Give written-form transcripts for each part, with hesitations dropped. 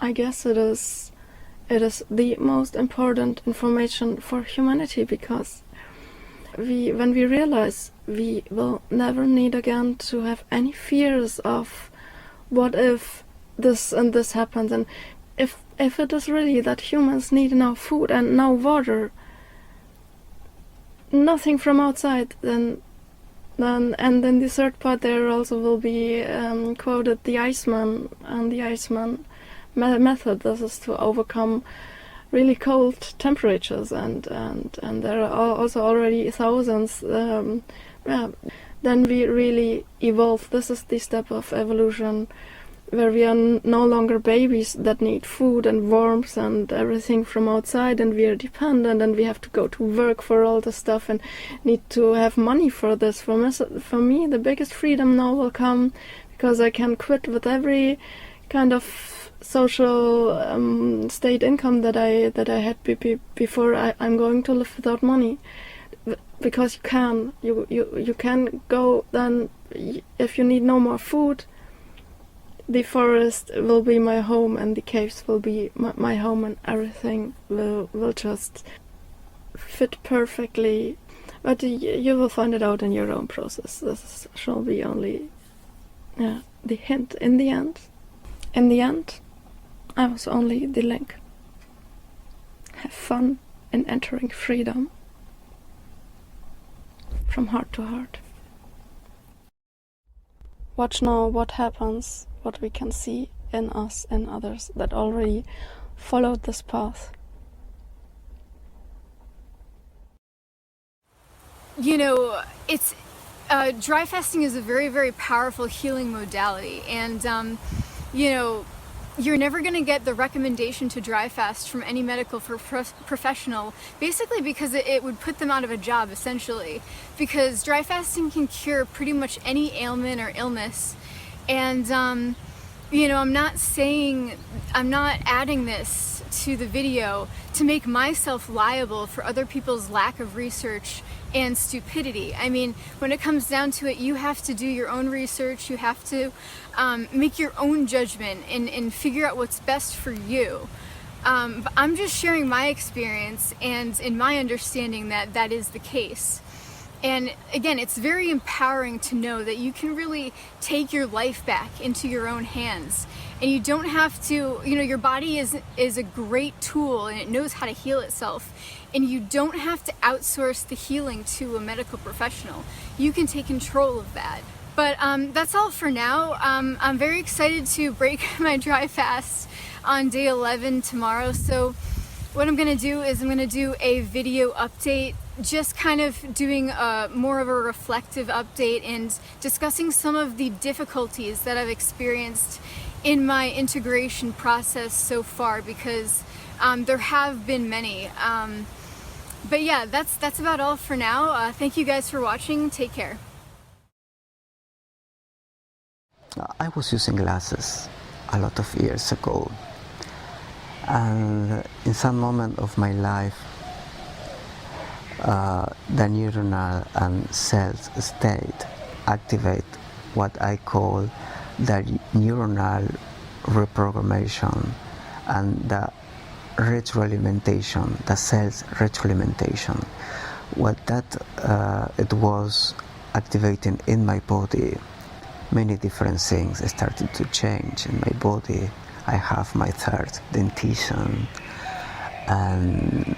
I guess it is the most important information for humanity, because when we realize we will never need again to have any fears of what if this and this happens, and if it is really that humans need now food and now water, nothing from outside, then and then the third part there also will be quoted the Iceman and the Iceman method. This is to overcome really cold temperatures, and there are also already thousands. Then we really evolve. This is the step of evolution where we are no longer babies that need food and warmth and everything from outside, and we are dependent, and we have to go to work for all the stuff and need to have money for this. For me, the biggest freedom now will come because I can quit with every kind of social state income that I had before. I'm going to live without money, because you can go then. If you need no more food, the forest will be my home, and the caves will be my home, and everything will just fit perfectly. But you will find it out in your own process. This shall be only the hint. In the end, I was only the link. Have fun in entering freedom from heart to heart. Watch now what happens, what we can see in us and others that already followed this path. You know, it's dry fasting is a very, very powerful healing modality, and you know, you're never going to get the recommendation to dry fast from any medical professional, basically because it would put them out of a job, essentially, because dry fasting can cure pretty much any ailment or illness. And you know, I'm not adding this to the video to make myself liable for other people's lack of research and stupidity. I mean, when it comes down to it, you have to do your own research, you have to make your own judgment and figure out what's best for you. But I'm just sharing my experience and in my understanding that is the case. And again, it's very empowering to know that you can really take your life back into your own hands. And you don't have to, you know, your body is a great tool and it knows how to heal itself. And you don't have to outsource the healing to a medical professional. You can take control of that. But that's all for now. I'm very excited to break my dry fast on day 11 tomorrow. So what I'm gonna do is I'm gonna do a video update, just kind of doing more of a reflective update and discussing some of the difficulties that I've experienced in my integration process so far, because there have been many. But yeah, that's about all for now. Thank you guys for watching. Take care. I was using glasses a lot of years ago, and in some moment of my life the neuronal and cells state activate what I call the neuronal reprogrammation and the retroalimentation, the cells retroalimentation. What that it was activating in my body, many different things started to change in my body. I have my third dentition, and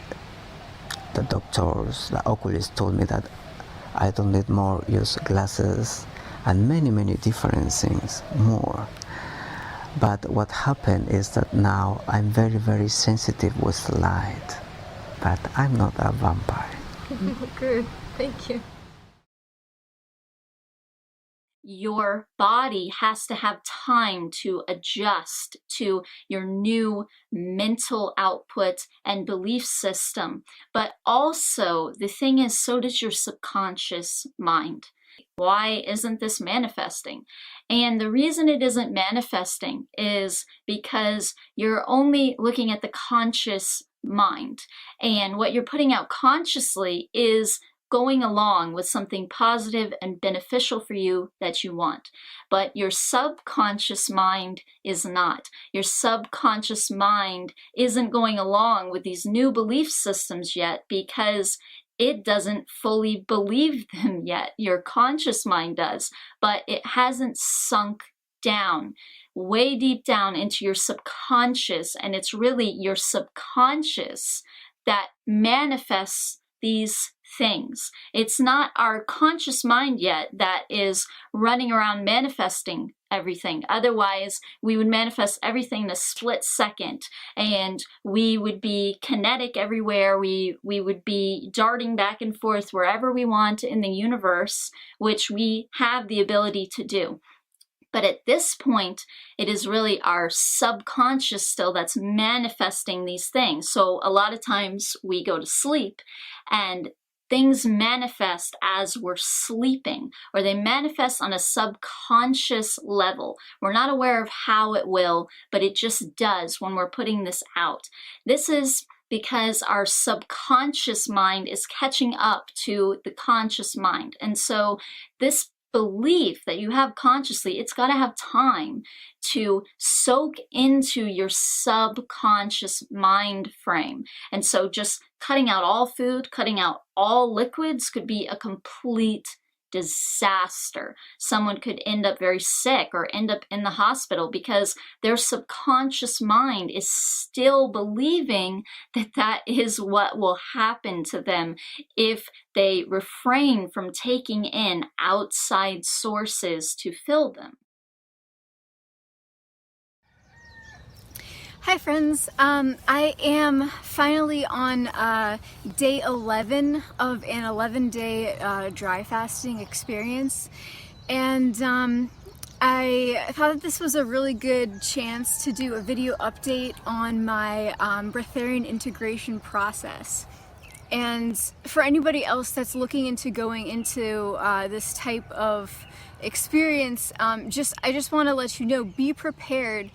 the doctors, the oculists told me that I don't need more use glasses, and many different things more. But what happened is that now I'm very sensitive with light, but I'm not a vampire. Good, thank you. Your body has to have time to adjust to your new mental output and belief system. But also, the thing is, so does your subconscious mind. Why isn't this manifesting? And the reason it isn't manifesting is because you're only looking at the conscious mind. And what you're putting out consciously is going along with something positive and beneficial for you that you want. But your subconscious mind is not. Your subconscious mind isn't going along with these new belief systems yet because it doesn't fully believe them yet. Your conscious mind does, but it hasn't sunk down, way deep down into your subconscious, and it's really your subconscious that manifests these things. It's not our conscious mind yet that is running around manifesting everything. Otherwise, we would manifest everything in a split second, and we would be kinetic everywhere. We would be darting back and forth wherever we want in the universe, which we have the ability to do. But at this point, it is really our subconscious still that's manifesting these things. So a lot of times we go to sleep and things manifest as we're sleeping, or they manifest on a subconscious level. We're not aware of how it will, but it just does when we're putting this out. This is because our subconscious mind is catching up to the conscious mind. And so this belief that you have consciously, it's got to have time to soak into your subconscious mind frame. And so just cutting out all food, cutting out all liquids could be a complete disaster. Someone could end up very sick or end up in the hospital because their subconscious mind is still believing that that is what will happen to them if they refrain from taking in outside sources to fill them. Hi friends, I am finally on day 11 of an 11-day dry fasting experience, and I thought that this was a really good chance to do a video update on my breatharian integration process. And for anybody else that's looking into going into this type of experience, I just want to let you know, be prepared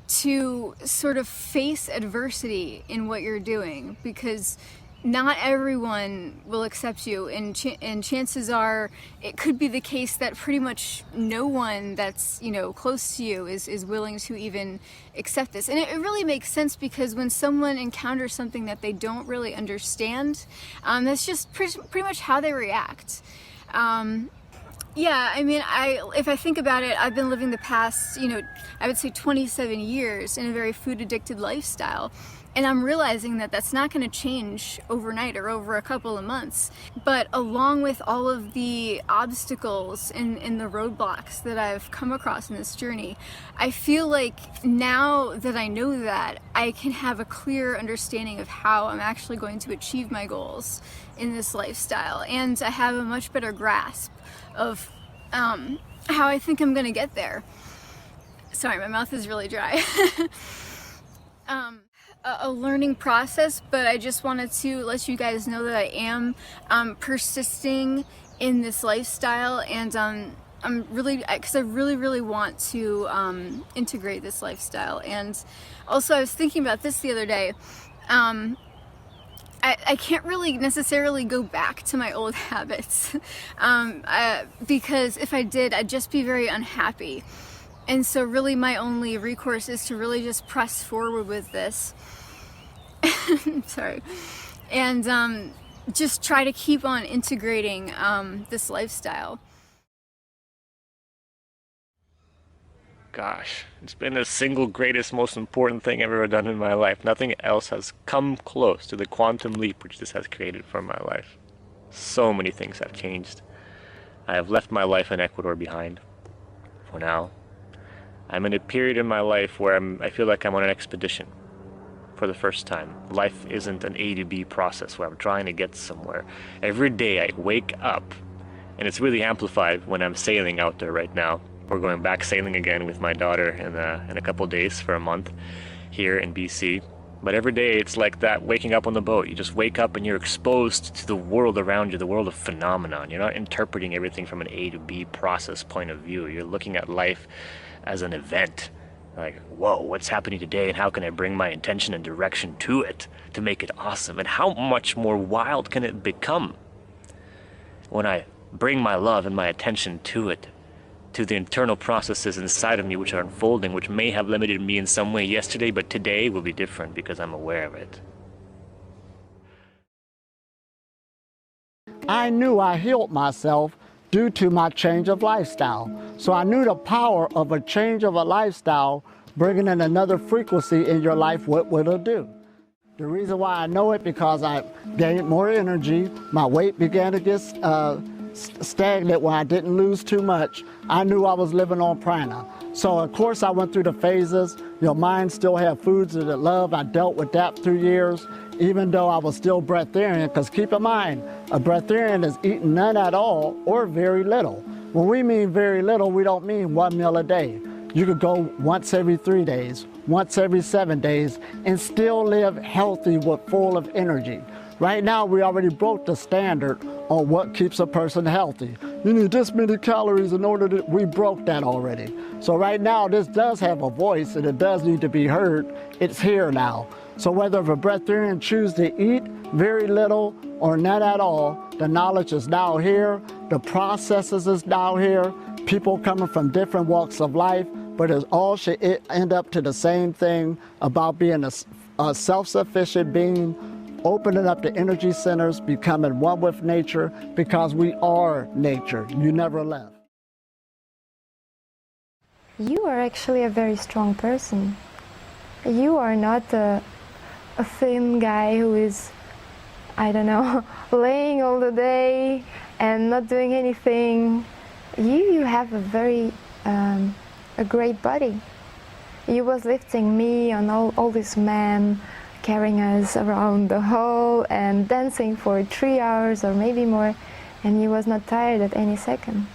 to sort of face adversity in what you're doing, because not everyone will accept you, and chances are it could be the case that pretty much no one that's, you know, close to you is willing to even accept this. And it really makes sense, because when someone encounters something that they don't really understand, that's just pretty much how they react. Yeah, I mean, if I think about it, I've been living the past, you know, I would say 27 years in a very food-addicted lifestyle. And I'm realizing that that's not going to change overnight or over a couple of months. But along with all of the obstacles and the roadblocks that I've come across in this journey, I feel like now that I know that, I can have a clear understanding of how I'm actually going to achieve my goals in this lifestyle. And I have a much better grasp of how I think I'm going to get there. Sorry, my mouth is really dry. A learning process, but I just wanted to let you guys know that I am persisting in this lifestyle, and I'm really, because I really want to integrate this lifestyle. And also I was thinking about this the other day. I can't really necessarily go back to my old habits because if I did, I'd just be very unhappy. And so really my only recourse is to really just press forward with this. Sorry. And just try to keep on integrating this lifestyle. Gosh, it's been the single greatest, most important thing I've ever done in my life. Nothing else has come close to the quantum leap which this has created for my life. So many things have changed. I have left my life in Ecuador behind, for now. I'm in a period in my life where I feel like I'm on an expedition for the first time. Life isn't an A to B process where I'm trying to get somewhere. Every day I wake up, and it's really amplified when I'm sailing out there right now. We're going back sailing again with my daughter in a couple days for a month here in BC. But every day it's like that, waking up on the boat. You just wake up and you're exposed to the world around you, the world of phenomenon. You're not interpreting everything from an A to B process point of view. You're looking at life as an event. Like, whoa, what's happening today, and how can I bring my intention and direction to it to make it awesome? And how much more wild can it become? when I bring my love and my attention to it, to the internal processes inside of me which are unfolding, which may have limited me in some way yesterday, but today will be different because I'm aware of it. I knew I healed myself due to my change of lifestyle. So I knew the power of a change of a lifestyle, bringing in another frequency in your life, what would it do? The reason why I know it, because I gained more energy, my weight began to get stagnant where I didn't lose too much. I knew I was living on prana. So of course I went through the phases. Your mind still had foods that it loved. I dealt with that through years, even though I was still breatharian, because keep in mind, a breatharian is eating none at all or very little. When we mean very little, we don't mean 1 meal a day. You could go once every 3 days, once every 7 days, and still live healthy with full of energy. Right now, we already broke the standard on what keeps a person healthy. You need this many calories in order to, we broke that already. So right now, this does have a voice and it does need to be heard. It's here now. So whether a breatharian chooses to eat very little or none at all, the knowledge is now here, the processes is now here, people coming from different walks of life, but it all should end up to the same thing about being a self-sufficient being, opening up the energy centers, becoming one with nature, because we are nature. You never left. You are actually a very strong person. You are not a thin guy who is, I don't know, laying all the day and not doing anything. You have a very a great body. You was lifting me and all these men, carrying us around the hall and dancing for 3 hours or maybe more, and you was not tired at any second.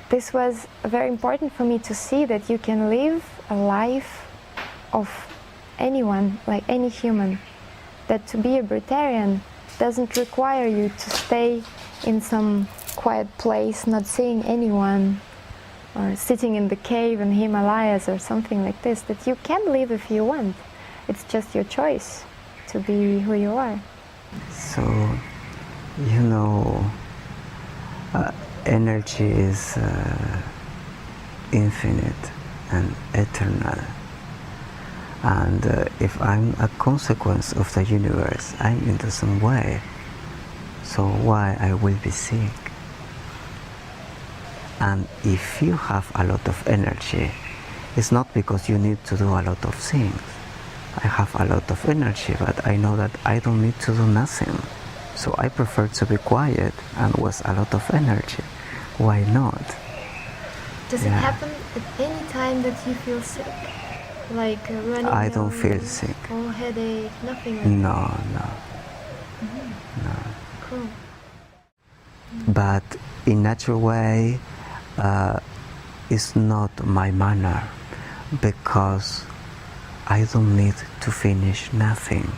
This was very important for me to see that you can live a life of anyone, like any human. That to be a breatharian doesn't require you to stay in some quiet place, not seeing anyone, or sitting in the cave in Himalayas or something like this. That you can live if you want. It's just your choice to be who you are. So, you know, energy is infinite and eternal. And if I'm a consequence of the universe, I'm in the same way. So why I will be sick? And if you have a lot of energy, it's not because you need to do a lot of things. I have a lot of energy, but I know that I don't need to do nothing. So I prefer to be quiet and with a lot of energy. Why not? Does it happen at any time that you feel sick? Like running I don't feel sick. Or headache, nothing like No, no. Mm-hmm. No. Cool. But in natural way, it's not my manner, because I don't need to finish nothing,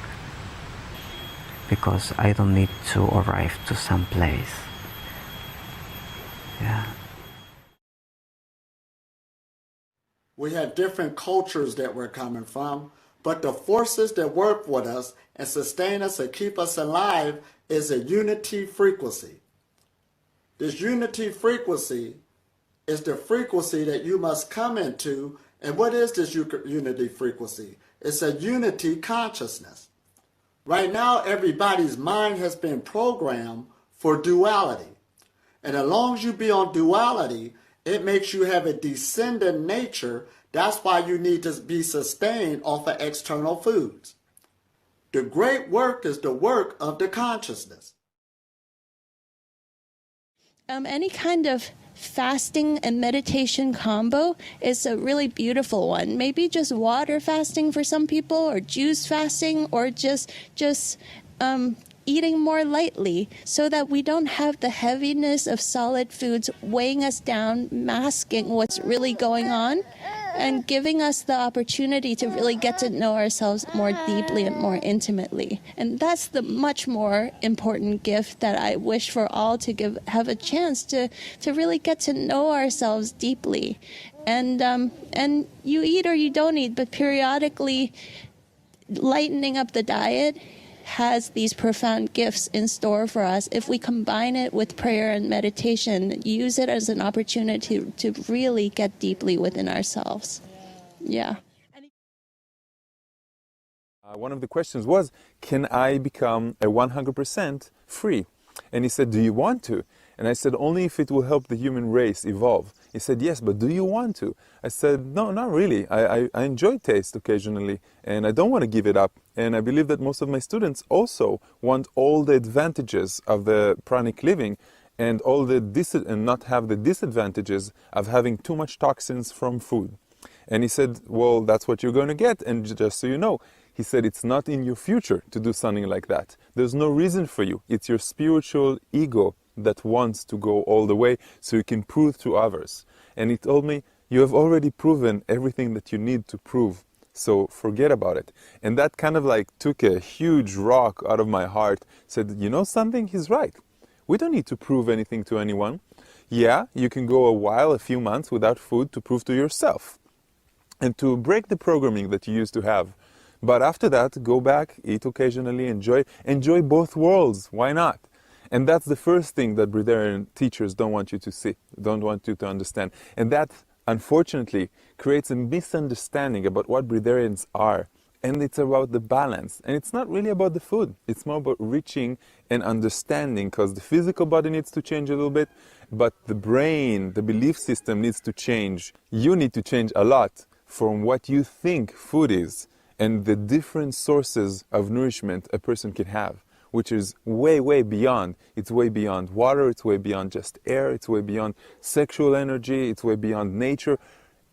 because I don't need to arrive to some place. Yeah. We had different cultures that we're coming from, but the forces that work with us and sustain us and keep us alive is a unity frequency. This unity frequency is the frequency that you must come into. And what is this unity frequency? It's a unity consciousness. Right now, everybody's mind has been programmed for duality. And as long as you be on duality, it makes you have a descendant nature. That's why you need to be sustained off of external foods. The great work is the work of the consciousness. Any kind of fasting and meditation combo is a really beautiful one. Maybe just water fasting for some people, or juice fasting, or just eating more lightly, so that we don't have the heaviness of solid foods weighing us down, masking what's really going on, and giving us the opportunity to really get to know ourselves more deeply and more intimately. And that's the much more important gift that I wish for all to have a chance to really get to know ourselves deeply. And you eat or you don't eat, but periodically lightening up the diet, has these profound gifts in store for us if we combine it with prayer and meditation, use it as an opportunity to really get deeply within ourselves. Yeah. One of the questions was, can I become a 100% free? And he said, do you want to? And I said, only if it will help the human race evolve. He said, yes, but do you want to? I said, no, not really. I enjoy taste occasionally, and I don't want to give it up. And I believe that most of my students also want all the advantages of the pranic living and all the and not have the disadvantages of having too much toxins from food. And he said, well, that's what you're going to get. And just so you know, he said, it's not in your future to do something like that. There's no reason for you. It's your spiritual ego that wants to go all the way so you can prove to others. And he told me, you have already proven everything that you need to prove, so forget about it. And that kind of like took a huge rock out of my heart, said, you know something, he's right. We don't need to prove anything to anyone. Yeah, you can go a few months without food to prove to yourself and to break the programming that you used to have. But after that, go back, eat occasionally, enjoy both worlds. Why not? And that's the first thing that Breatharian teachers don't want you to see, don't want you to understand. And that, unfortunately, creates a misunderstanding about what Breatharians are. And it's about the balance. And it's not really about the food. It's more about reaching and understanding, because the physical body needs to change a little bit, but the brain, the belief system needs to change. You need to change a lot from what you think food is and the different sources of nourishment a person can have, which is way, way beyond. It's way beyond water, it's way beyond just air, it's way beyond sexual energy, it's way beyond nature.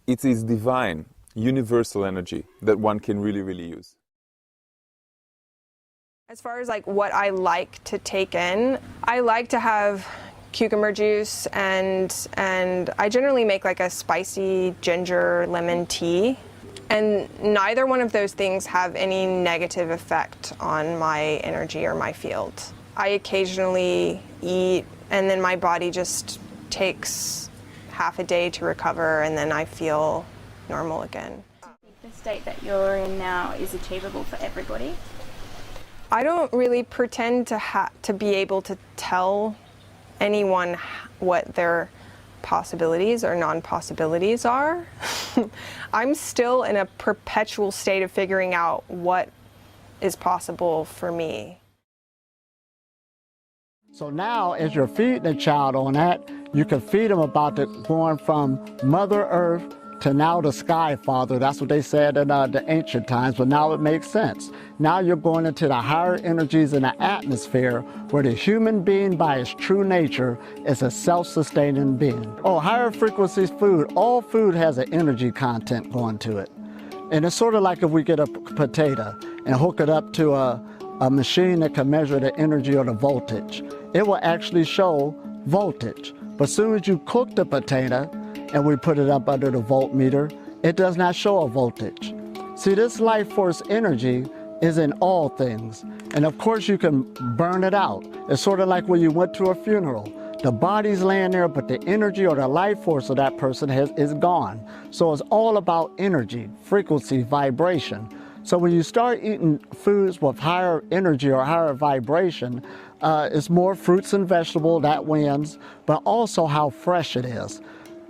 It is divine, universal energy that one can really, really use. As far as like what I like to take in, I like to have cucumber juice and I generally make like a spicy ginger lemon tea. And neither one of those things have any negative effect on my energy or my field. I occasionally eat and then my body just takes half a day to recover and then I feel normal again. The state that you're in now is achievable for everybody? I don't really pretend to be able to tell anyone what their possibilities or non-possibilities are. I'm still in a perpetual state of figuring out what is possible for me. So now, as you're feeding a child on that, you can feed them about going from Mother Earth to now the Sky Father. That's what they said in the ancient times, but now it makes sense. Now you're going into the higher energies in the atmosphere where the human being by its true nature is a self-sustaining being. Oh, higher frequencies food, all food has an energy content going to it. And it's sort of like if we get a potato and hook it up to a machine that can measure the energy or the voltage. It will actually show voltage. But as soon as you cook the potato, and we put it up under the voltmeter, it does not show a voltage. See, this life force energy is in all things. And of course you can burn it out. It's sort of like when you went to a funeral. The body's laying there, but the energy or the life force of that person is gone. So it's all about energy, frequency, vibration. So when you start eating foods with higher energy or higher vibration, it's more fruits and vegetables, that wins, but also how fresh it is.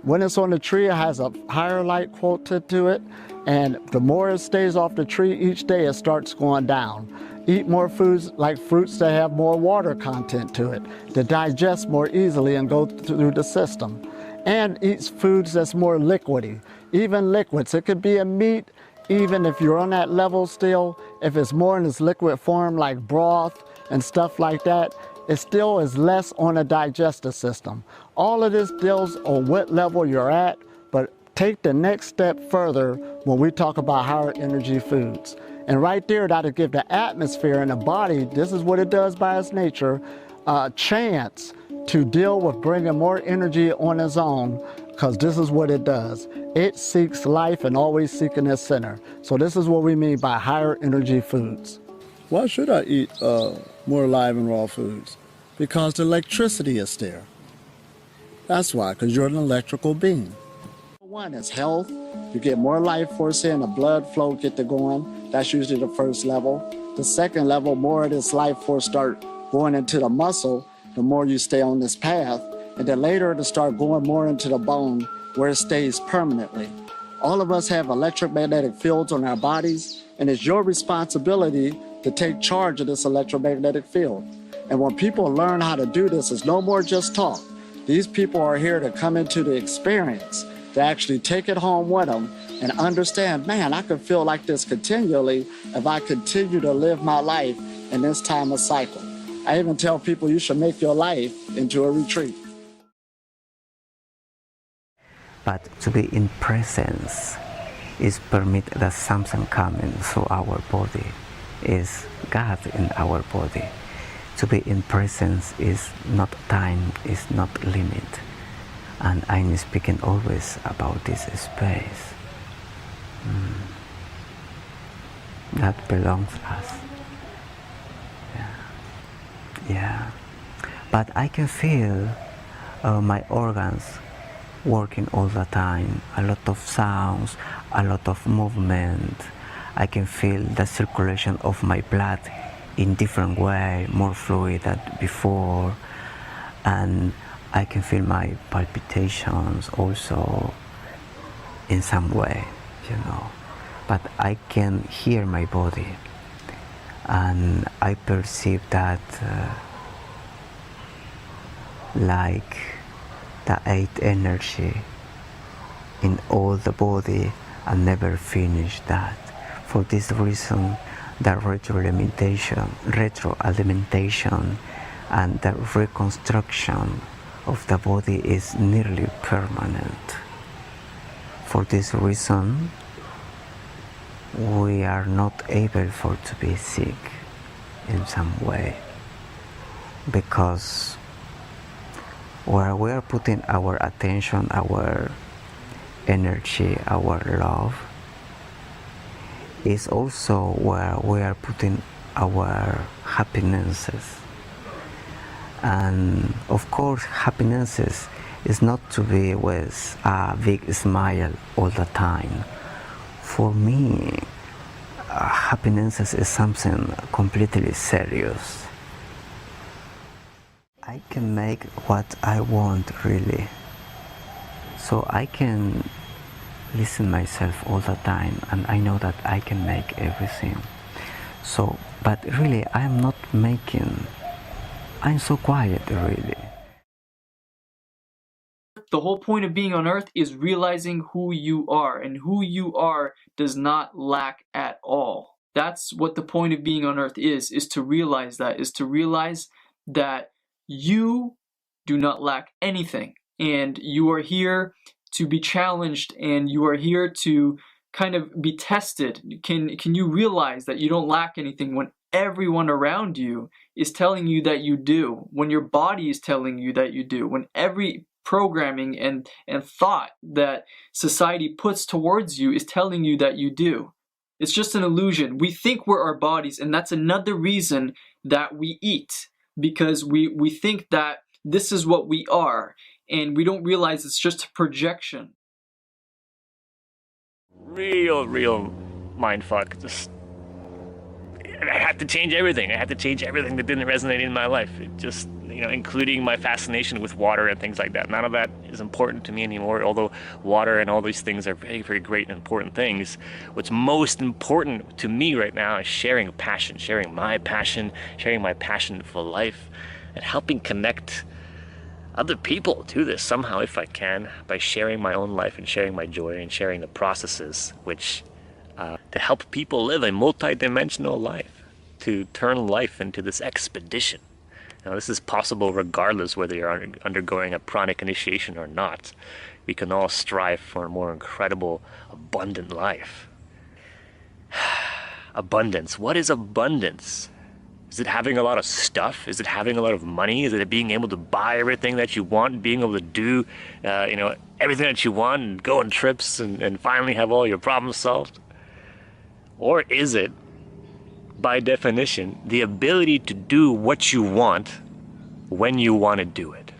When it's on the tree, it has a higher light quota to it, and the more it stays off the tree each day, it starts going down. Eat more foods like fruits that have more water content to it, to digest more easily and go through the system. And eat foods that's more liquidy, even liquids. It could be a meat, even if you're on that level still, if it's more in its liquid form like broth and stuff like that, it still is less on a digestive system. All of this deals on what level you're at, but take the next step further when we talk about higher energy foods. And right there, that'll give the atmosphere and the body, this is what it does by its nature, a chance to deal with bringing more energy on its own, because this is what it does. It seeks life and always seeking its center. So this is what we mean by higher energy foods. Why should I eat more live and raw foods? Because the electricity is there. That's why, because you're an electrical being. One is health. You get more life force in, the blood flow get to going. That's usually the first level. The second level, more of this life force start going into the muscle, the more you stay on this path. And then later it'll start going more into the bone where it stays permanently. All of us have electromagnetic fields on our bodies, and it's your responsibility to take charge of this electromagnetic field. And when people learn how to do this, it's no more just talk. These people are here to come into the experience, to actually take it home with them and understand, man, I could feel like this continually if I continue to live my life in this time of cycle. I even tell people you should make your life into a retreat. But to be in presence is permit that something coming through our body, is God in our body. To be in presence is not time, is not limit. And I'm speaking always about this space. That belongs to us. Yeah. But I can feel my organs working all the time, a lot of sounds, a lot of movement. I can feel the circulation of my blood in different way, more fluid than before, and I can feel my palpitations also in some way, you know. But I can hear my body, and I perceive that like the 8 energy in all the body, and never finish that. For this reason, the retroalimentation and the reconstruction of the body is nearly permanent. For this reason, we are not able to be sick in some way, because where we are putting our attention, our energy, our love, is also where we are putting our happinesses. And of course, happinesses is not to be with a big smile all the time. For me, happiness is something completely serious. I can make what I want, really. So I can listen myself all the time, and I know that I can make everything. So, but really, I'm not making. I'm so quiet, really. The whole point of being on Earth is realizing who you are, and who you are does not lack at all. That's what the point of being on Earth is to realize that you do not lack anything, and you are here to be challenged, and you are here to kind of be tested. Can you realize that you don't lack anything when everyone around you is telling you that you do, when your body is telling you that you do, when every programming and thought that society puts towards you is telling you that you do? It's just an illusion. We think we're our bodies, and that's another reason that we eat, because we think that this is what we are, and we don't realize it's just a projection. Real mindfuck. Just, I had to change everything. I had to change everything that didn't resonate in my life. It just, including my fascination with water and things like that. None of that is important to me anymore, although water and all these things are very, very great and important things. What's most important to me right now is sharing passion, sharing my passion for life, and helping connect other people to this somehow, if I can, by sharing my own life and sharing my joy and sharing the processes which to help people live a multi-dimensional life, to turn life into this expedition. Now, this is possible regardless whether you're undergoing a pranic initiation or not. We can all strive for a more incredible, abundant life. Abundance. What is abundance? Is it having a lot of stuff? Is it having a lot of money? Is it being able to buy everything that you want, being able to do, everything that you want, and go on trips and finally have all your problems solved? Or is it, by definition, the ability to do what you want when you want to do it?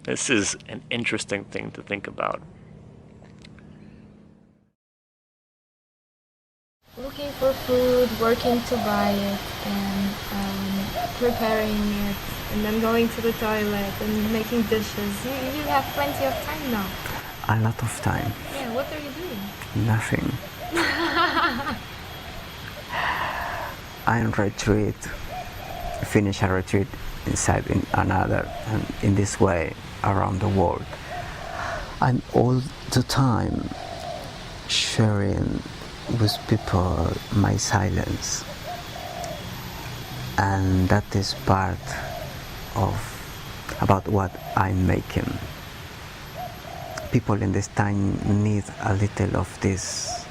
This is an interesting thing to think about. Looking for food, working to buy it, and preparing it, and then going to the toilet and making dishes. You have plenty of time now. A lot of time. Yeah, what are you doing? Nothing. I retreat, finish a retreat inside in another, and in this way around the world. I'm all the time sharing with people my silence, and that is part of about what I'm making. People in this time need a little of this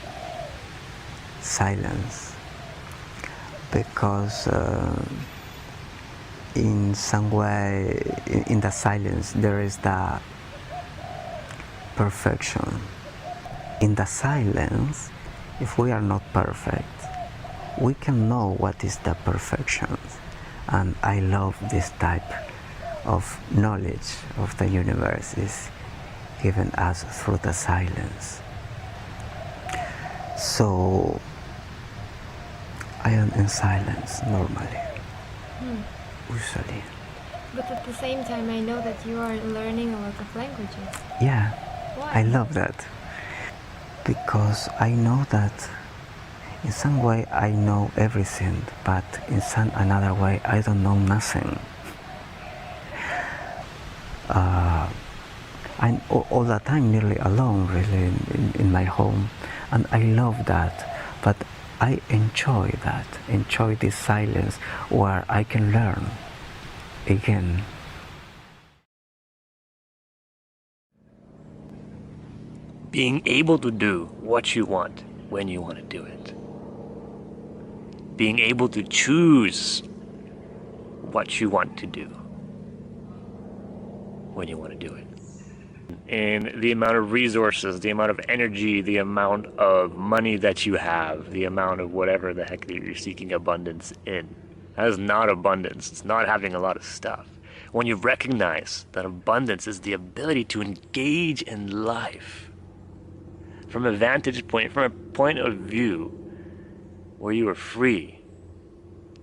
silence, because in some way in the silence there is the perfection. In the silence, if we are not perfect, we can know what is the perfection. And I love this type of knowledge of the universe is given us through the silence. So I am in silence normally, usually. But at the same time, I know that you are learning a lot of languages. Yeah, Why? I love that. Because I know that in some way I know everything, but in some another way I don't know nothing. I'm all the time nearly alone, really, in my home, and I love that. But I enjoy that, enjoy this silence where I can learn again. Being able to do what you want when you want to do it. Being able to choose what you want to do when you want to do it. And the amount of resources, the amount of energy, the amount of money that you have, the amount of whatever the heck that you're seeking abundance in. That is not abundance. It's not having a lot of stuff. When you recognize that abundance is the ability to engage in life from a vantage point, from a point of view where you are free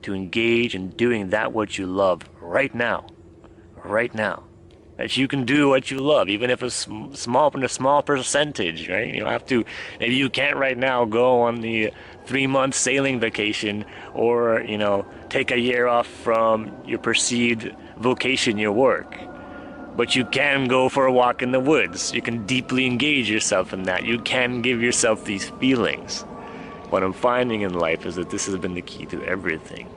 to engage in doing that what you love right now. That you can do what you love, even if it's small percentage, right? You don't have to, maybe you can't right now go on the 3-month sailing vacation, or, take a year off from your perceived vocation, your work. But you can go for a walk in the woods. You can deeply engage yourself in that. You can give yourself these feelings. What I'm finding in life is that this has been the key to everything,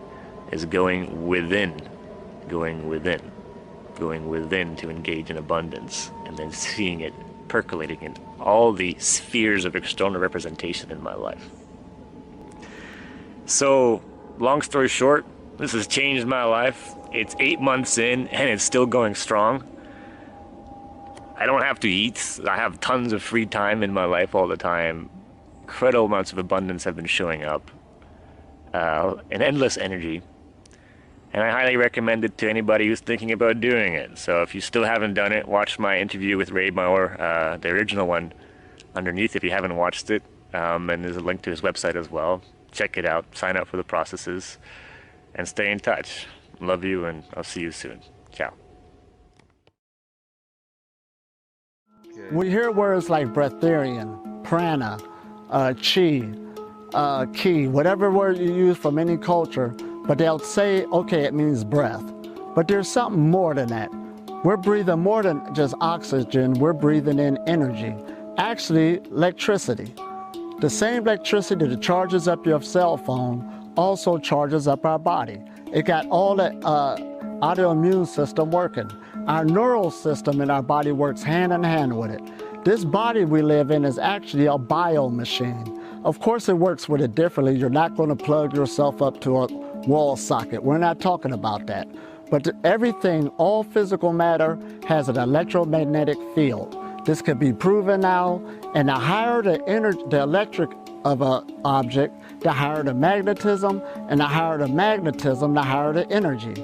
is going within to engage in abundance, and then seeing it percolating in all the spheres of external representation in my life. So, long story short, this has changed my life. It's 8 months in, and it's still going strong. I don't have to eat. I have tons of free time in my life all the time. Incredible amounts of abundance have been showing up. And endless energy. And I highly recommend it to anybody who's thinking about doing it. So if you still haven't done it, watch my interview with Ray Maurer, the original one, underneath if you haven't watched it. And there's a link to his website as well. Check it out, sign up for the processes, and stay in touch. Love you, and I'll see you soon. Ciao. We hear words like breatharian, prana, chi, ki, whatever word you use from any culture, but they'll say, okay, it means breath. But there's something more than that. We're breathing more than just oxygen, we're breathing in energy. Actually, electricity. The same electricity that charges up your cell phone also charges up our body. It got all the autoimmune system working. Our neural system in our body works hand in hand with it. This body we live in is actually a bio machine. Of course it works with it differently. You're not going to plug yourself up to a wall socket. We're not talking about that. But everything, all physical matter has an electromagnetic field. This could be proven now, and the higher the electric of an object, the higher the magnetism, and the higher the magnetism, the higher the energy.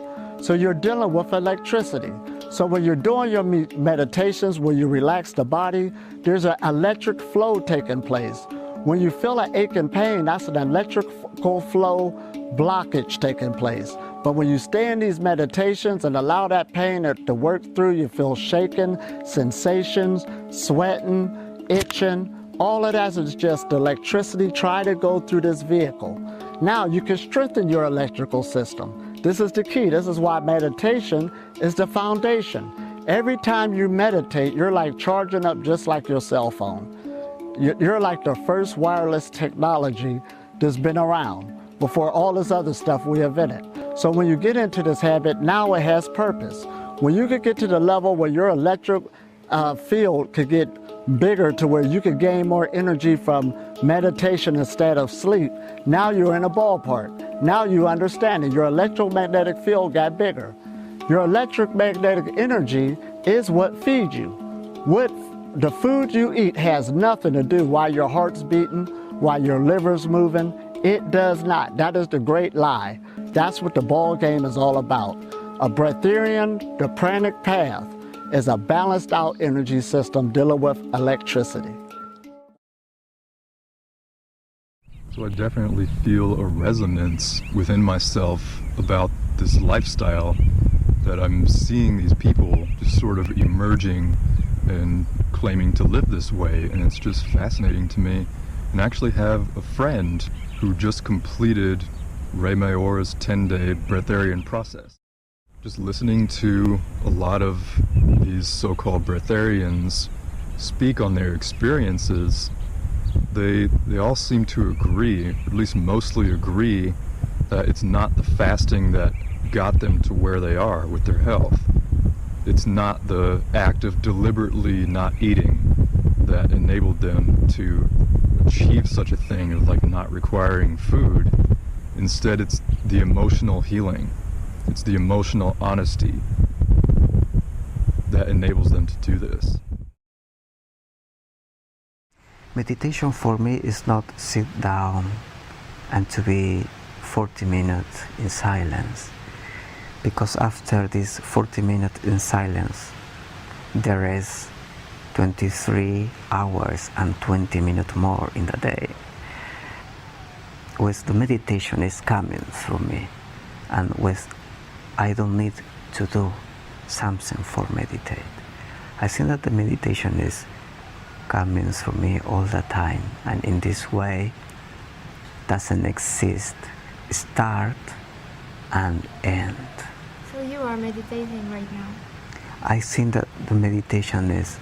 So you're dealing with electricity. So when you're doing your meditations, where you relax the body, there's an electric flow taking place. When you feel an ache and pain, that's an electrical flow blockage taking place. But when you stay in these meditations and allow that pain to work through, you feel shaking, sensations, sweating, itching. All of that is just electricity trying to go through this vehicle. Now you can strengthen your electrical system. This is the key. This is why meditation is the foundation. Every time you meditate, you're like charging up just like your cell phone. You're like the first wireless technology that's been around before all this other stuff we invented. So when you get into this habit, now it has purpose. When you could get to the level where your electric field could get bigger to where you could gain more energy from meditation instead of sleep, now you're in a ballpark. Now you understand it. Your electromagnetic field got bigger. Your electromagnetic energy is what feeds you. The food you eat has nothing to do while your heart's beating, while your liver's moving. It does not. That is the great lie. That's what the ball game is all about. A breatharian, the pranic path, is a balanced out energy system dealing with electricity. So I definitely feel a resonance within myself about this lifestyle, that I'm seeing these people just sort of emerging and claiming to live this way, and it's just fascinating to me. And I actually have a friend who just completed Ray Mayor's 10-day breatharian process. Just listening to a lot of these so-called breatharians speak on their experiences, they all seem to agree, at least mostly agree, that it's not the fasting that got them to where they are with their health. It's not the act of deliberately not eating that enabled them to achieve such a thing of like not requiring food. Instead, it's the emotional healing. It's the emotional honesty that enables them to do this. Meditation for me is not sit down and to be 40 minutes in silence, because after this 40 minutes in silence there is 23 hours and 20 minutes more in the day. With the meditation is coming through me, and with I don't need to do something for meditate. I think that the meditation is coming through me all the time, and in this way doesn't exist start and end. So you are meditating right now? I think that the meditation is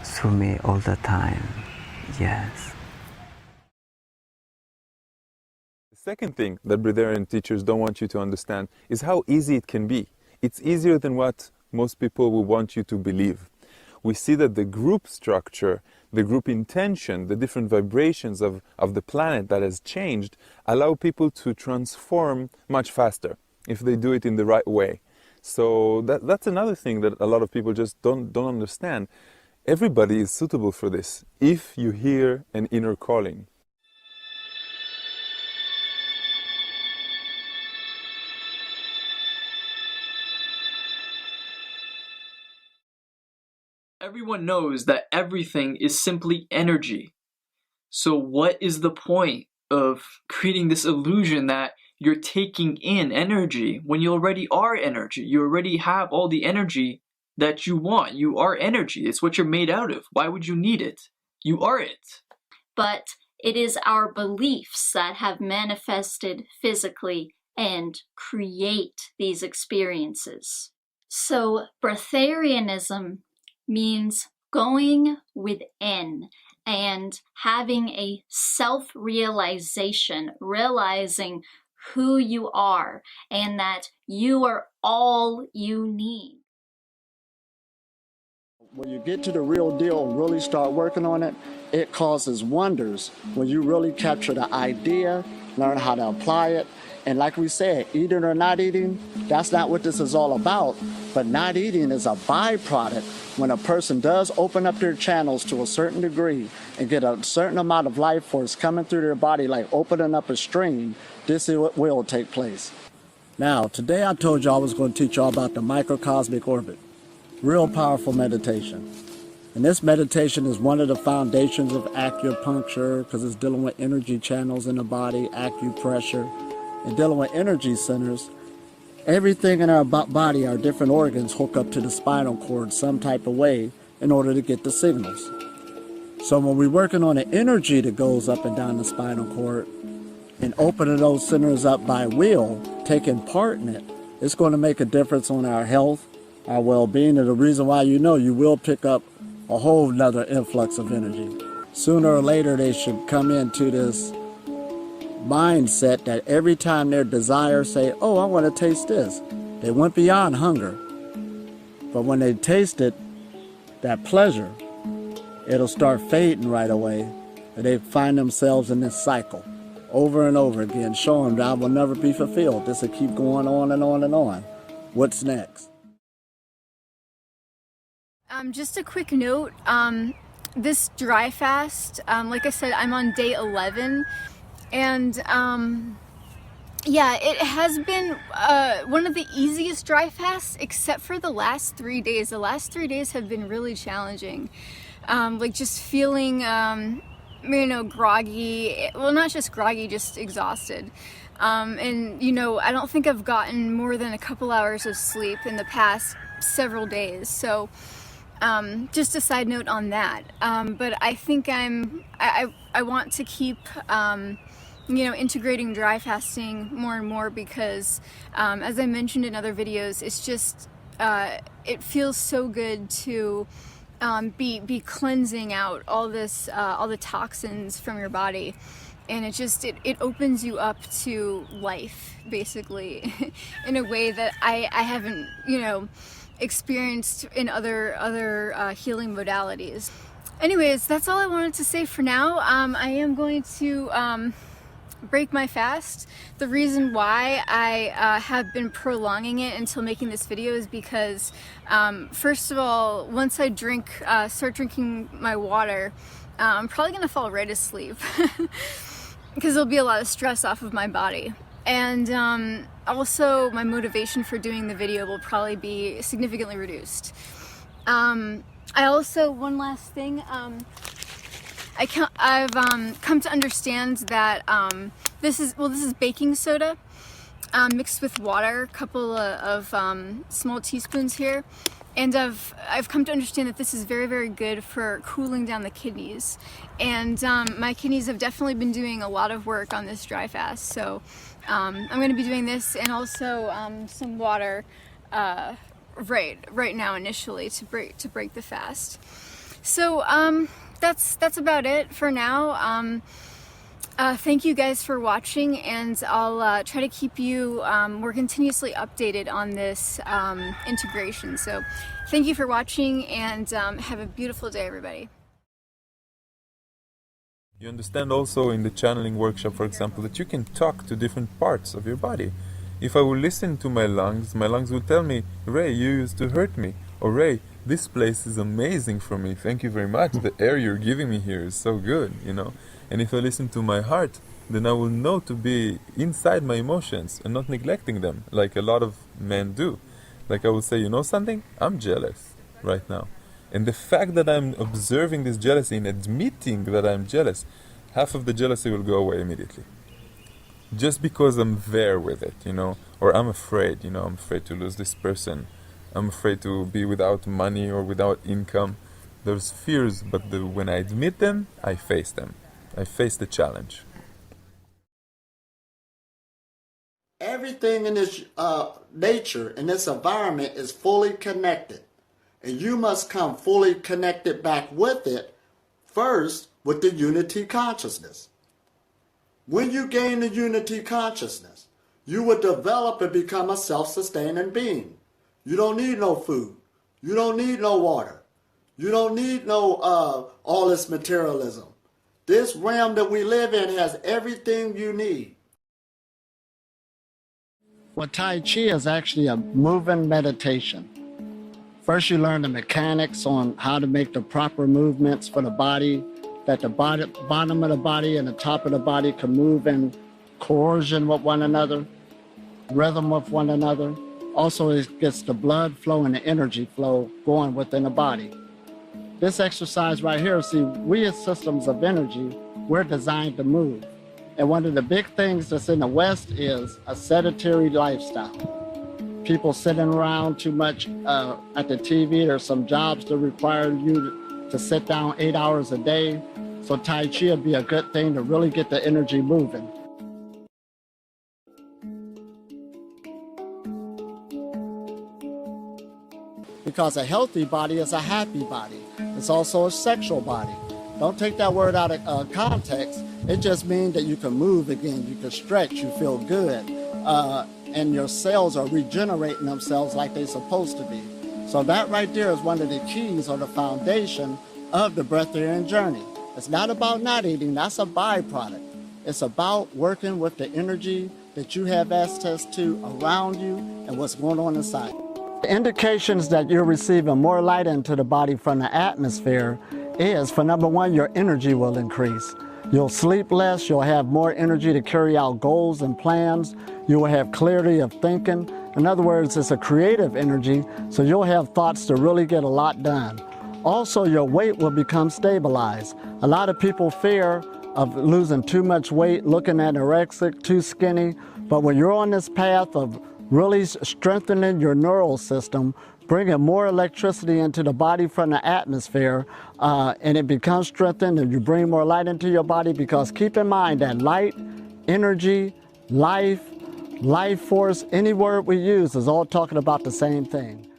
through me all the time, yes. The second thing that breatharian teachers don't want you to understand is how easy it can be. It's easier than what most people will want you to believe. We see that the group structure, the group intention, the different vibrations of the planet that has changed allow people to transform much faster if they do it in the right way. So that's another thing that a lot of people just don't understand. Everybody is suitable for this if you hear an inner calling. Everyone knows that everything is simply energy. So what is the point of creating this illusion that you're taking in energy when you already are energy? You already have all the energy that you want. You are energy. It's what you're made out of. Why would you need it? You are it. But it is our beliefs that have manifested physically and create these experiences. So breatharianism means going within and having a self-realization, realizing who you are and that you are all you need. When you get to the real deal and really start working on it, it causes wonders when you really capture the idea, learn how to apply it. And like we said, eating or not eating, that's not what this is all about. But not eating is a byproduct when a person does open up their channels to a certain degree and get a certain amount of life force coming through their body, like opening up a stream. This is what will take place. Now, today I told you I was going to teach you all about the microcosmic orbit. Real powerful meditation. And this meditation is one of the foundations of acupuncture because it's dealing with energy channels in the body, acupressure, and dealing with energy centers. Everything in our body, our different organs, hook up to the spinal cord some type of way in order to get the signals. So when we're working on the energy that goes up and down the spinal cord and opening those centers up by will, taking part in it, it's going to make a difference on our health, our well-being, and the reason why you will pick up a whole nother influx of energy. Sooner or later, they should come into this mindset that every time their desires say, oh, I want to taste this, they went beyond hunger. But when they taste it, that pleasure, it'll start fading right away, and they find themselves in this cycle over and over again, showing that I will never be fulfilled. This will keep going on and on and on. What's next? Just a quick note, this dry fast, like I said, I'm on day 11, and yeah, it has been one of the easiest dry fasts, except for the last 3 days. The last 3 days have been really challenging, like just feeling, groggy, well, not just groggy, just exhausted. And, I don't think I've gotten more than a couple hours of sleep in the past several days, so just a side note on that. But I think I want to keep, integrating dry fasting more and more because, as I mentioned in other videos, it's just, it feels so good to be cleansing out all this, all the toxins from your body. And it opens you up to life, basically, in a way that I haven't, experienced in other healing modalities. Anyways, that's all I wanted to say for now. I am going to break my fast. The reason why I have been prolonging it until making this video is because, first of all, once I start drinking my water, I'm probably gonna fall right asleep because there'll be a lot of stress off of my body. And also my motivation for doing the video will probably be significantly reduced. I also, one last thing, I've come to understand that this is baking soda mixed with water, a couple of small teaspoons here. And I've come to understand that this is very, very good for cooling down the kidneys. And my kidneys have definitely been doing a lot of work on this dry fast. So I'm going to be doing this and also some water right now initially to break the fast. So that's about it for now. Thank you guys for watching, and I'll try to keep you more continuously updated on this integration. So thank you for watching, and have a beautiful day, everybody. You understand also in the channeling workshop, for example, that you can talk to different parts of your body. If I will listen to my lungs will tell me, Ray, you used to hurt me. Or Ray, this place is amazing for me. Thank you very much. The air you're giving me here is so good, And if I listen to my heart, then I will know to be inside my emotions and not neglecting them, like a lot of men do. Like I will say, something? I'm jealous right now. And the fact that I'm observing this jealousy and admitting that I'm jealous, half of the jealousy will go away immediately. Just because I'm there with it, or I'm afraid, I'm afraid to lose this person. I'm afraid to be without money or without income. There's fears, but when I admit them, I face them. I face the challenge. Everything in this nature, in this environment, is fully connected. And you must come fully connected back with it, first with the unity consciousness. When you gain the unity consciousness, you will develop and become a self-sustaining being. You don't need no food. You don't need no water. You don't need no all this materialism. This realm that we live in has everything you need. Well, Tai Chi is actually a moving meditation. First, you learn the mechanics on how to make the proper movements for the body, that the bottom of the body and the top of the body can move in cohesion with one another, rhythm with one another. Also, it gets the blood flow and the energy flow going within the body. This exercise right here, see, we as systems of energy, we're designed to move. And one of the big things that's in the West is a sedentary lifestyle. People sitting around too much at the TV. There's some jobs that require you to sit down 8 hours a day. So Tai Chi would be a good thing to really get the energy moving. Because a healthy body is a happy body. It's also a sexual body. Don't take that word out of context. It just means that you can move again, you can stretch, you feel good, and your cells are regenerating themselves like they're supposed to be. So that right there is one of the keys or the foundation of the breatharian journey. It's not about not eating, that's a byproduct. It's about working with the energy that you have access to around you and what's going on inside. The indications that you're receiving more light into the body from the atmosphere is, for number one, your energy will increase. You'll sleep less, you'll have more energy to carry out goals and plans, you will have clarity of thinking. In other words, it's a creative energy, so you'll have thoughts to really get a lot done. Also, your weight will become stabilized. A lot of people fear of losing too much weight, looking anorexic, too skinny, but when you're on this path of really strengthening your neural system, bringing more electricity into the body from the atmosphere, and it becomes strengthened and you bring more light into your body, because keep in mind that light, energy, life force, any word we use is all talking about the same thing.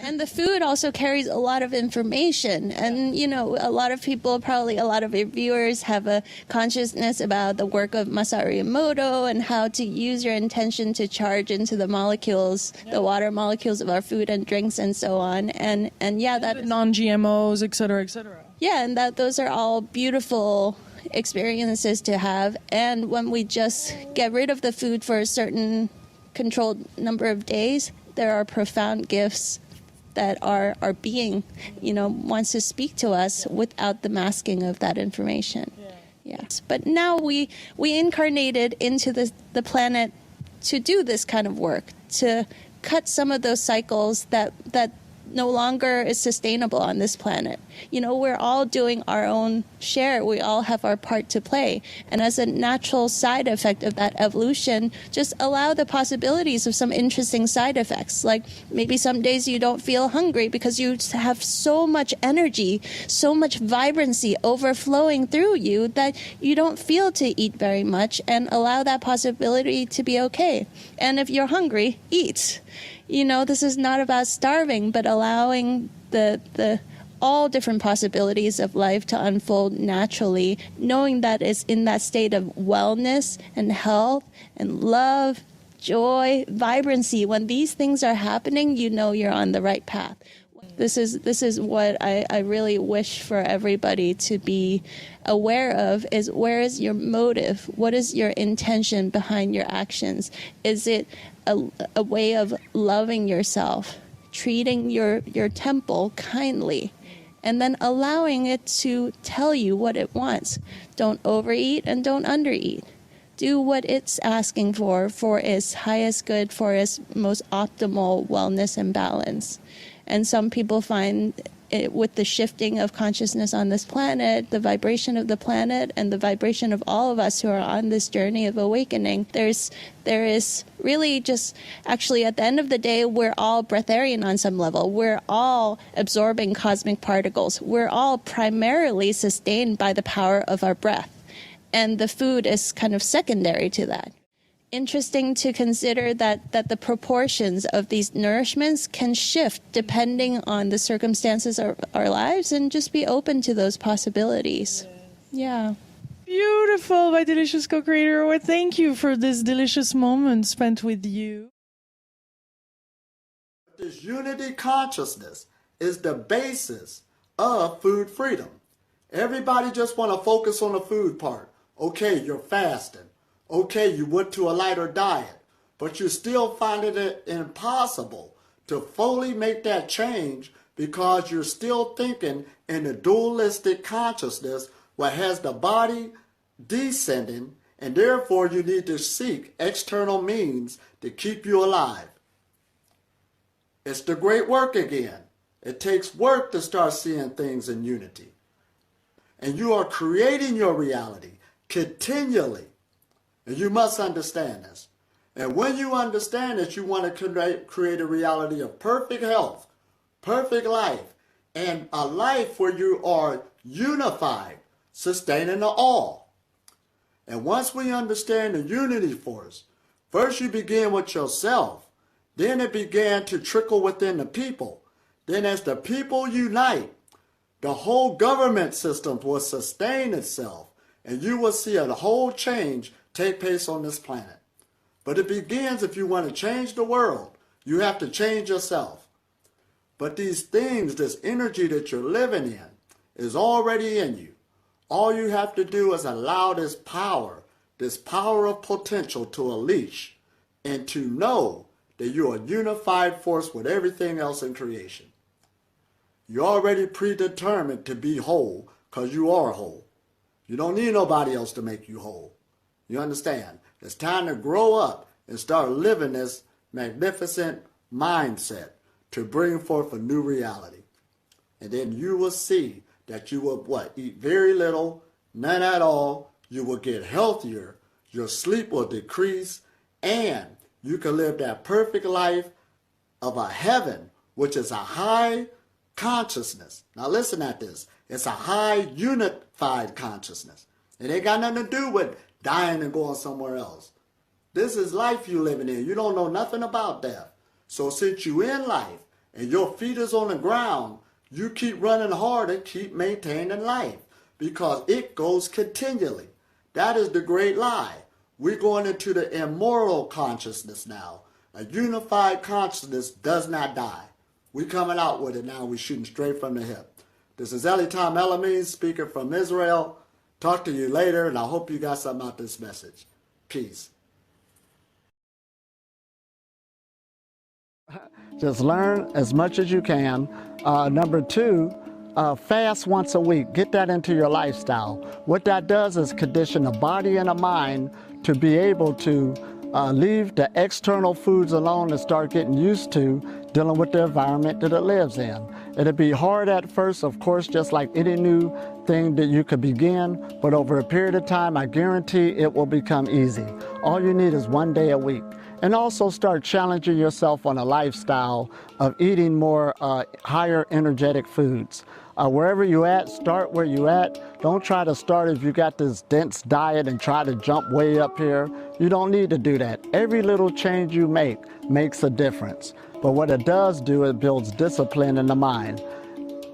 And the food also carries a lot of information. And, you know, a lot of people, probably a lot of your viewers, have a consciousness about the work of Masaru Emoto and how to use your intention to charge into the molecules, the water molecules of our food and drinks and so on. And yeah, that non-GMOs, et cetera, et cetera. Yeah, and those are all beautiful experiences to have. And when we just get rid of the food for a certain controlled number of days, there are profound gifts that our being, you know, wants to speak to us without the masking of that information. Yes. But now we incarnated into the planet to do this kind of work, to cut some of those cycles that no longer is sustainable on this planet. You know, we're all doing our own share. We all have our part to play. And as a natural side effect of that evolution, just allow the possibilities of some interesting side effects. Like maybe some days you don't feel hungry because you have so much energy, so much vibrancy overflowing through you that you don't feel to eat very much, and allow that possibility to be okay. And if you're hungry, eat. You know, this is not about starving, but allowing the all different possibilities of life to unfold naturally, knowing that it's in that state of wellness and health and love, joy, vibrancy. When these things are happening, you know you're on the right path. This is what I really wish for everybody to be aware of, is where is your motive? What is your intention behind your actions? Is it a way of loving yourself, treating your temple kindly, and then allowing it to tell you what it wants? Don't overeat and don't undereat. Do what it's asking for its highest good, for its most optimal wellness and balance. And some people find it, with the shifting of consciousness on this planet, the vibration of the planet and the vibration of all of us who are on this journey of awakening, there is really just, actually at the end of the day, we're all breatharian on some level. We're all absorbing cosmic particles. We're all primarily sustained by the power of our breath. And the food is kind of secondary to that. Interesting to consider that the proportions of these nourishments can shift depending on the circumstances of our lives, and just be open to those possibilities. Yeah. Beautiful, my delicious co-creator. Well, thank you for this delicious moment spent with you. This unity consciousness is the basis of food freedom. Everybody just want to focus on the food part. Okay, you're fasting. Okay, you went to a lighter diet, but you're still finding it impossible to fully make that change because you're still thinking in a dualistic consciousness what has the body descending, and therefore you need to seek external means to keep you alive. It's the great work again. It takes work to start seeing things in unity. And you are creating your reality continually. And you must understand this. And when you understand that you want to create a reality of perfect health, perfect life, and a life where you are unified, sustaining the all. And once we understand the unity force, first you begin with yourself, then it began to trickle within the people. Then as the people unite, the whole government system will sustain itself, and you will see a whole change take place on this planet. But it begins, if you want to change the world, you have to change yourself. But these things, this energy that you're living in, is already in you. All you have to do is allow this power of potential to unleash, and to know that you're a unified force with everything else in creation. You're already predetermined to be whole because you are whole. You don't need nobody else to make you whole. You understand? It's time to grow up and start living this magnificent mindset to bring forth a new reality. And then you will see that you will eat very little, none at all. You will get healthier. Your sleep will decrease, and you can live that perfect life of a heaven, which is a high consciousness. Now listen at this. It's a high unified consciousness. It ain't got nothing to do with dying and going somewhere else. This is life you living in. You don't know nothing about death. So since you in life and your feet is on the ground, you keep running hard and keep maintaining life because it goes continually. That is the great lie. We're going into the immortal consciousness now. A unified consciousness does not die. We're coming out with it now. We're shooting straight from the hip. This is Elitam Elamine speaking from Israel. Talk to you later, and I hope you got something out of this message. Peace. Just learn as much as you can. Number two, fast once a week. Get that into your lifestyle. What that does is condition the body and the mind to be able to leave the external foods alone and start getting used to dealing with the environment that it lives in. It'll be hard at first, of course, just like any new thing that you could begin, but over a period of time, I guarantee it will become easy. All you need is 1 day a week. And also start challenging yourself on a lifestyle of eating more higher energetic foods. Wherever you at, start where you at. Don't try to start if you got this dense diet and try to jump way up here. You don't need to do that. Every little change you make makes a difference. But what it does do, it builds discipline in the mind.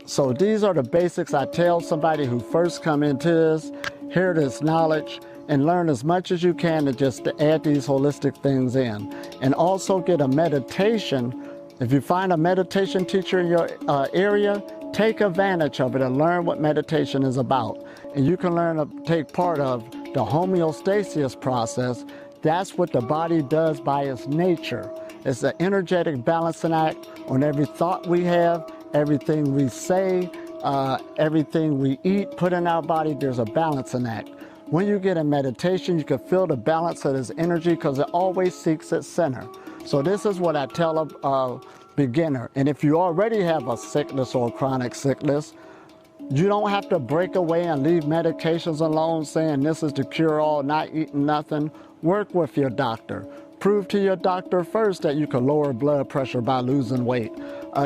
So these are the basics I tell somebody who first come into this, hear this knowledge, and learn as much as you can to just add these holistic things in. And also get a meditation. If you find a meditation teacher in your area, take advantage of it and learn what meditation is about. And you can learn to take part of the homeostasis process. That's what the body does by its nature. It's an energetic balancing act on every thought we have, everything we say, everything we eat, put in our body, there's a balancing act. When you get in meditation, you can feel the balance of this energy because it always seeks its center. So this is what I tell a beginner. And if you already have a sickness or a chronic sickness, you don't have to break away and leave medications alone saying this is the cure-all, not eating nothing. Work with your doctor. Prove to your doctor first that you can lower blood pressure by losing weight.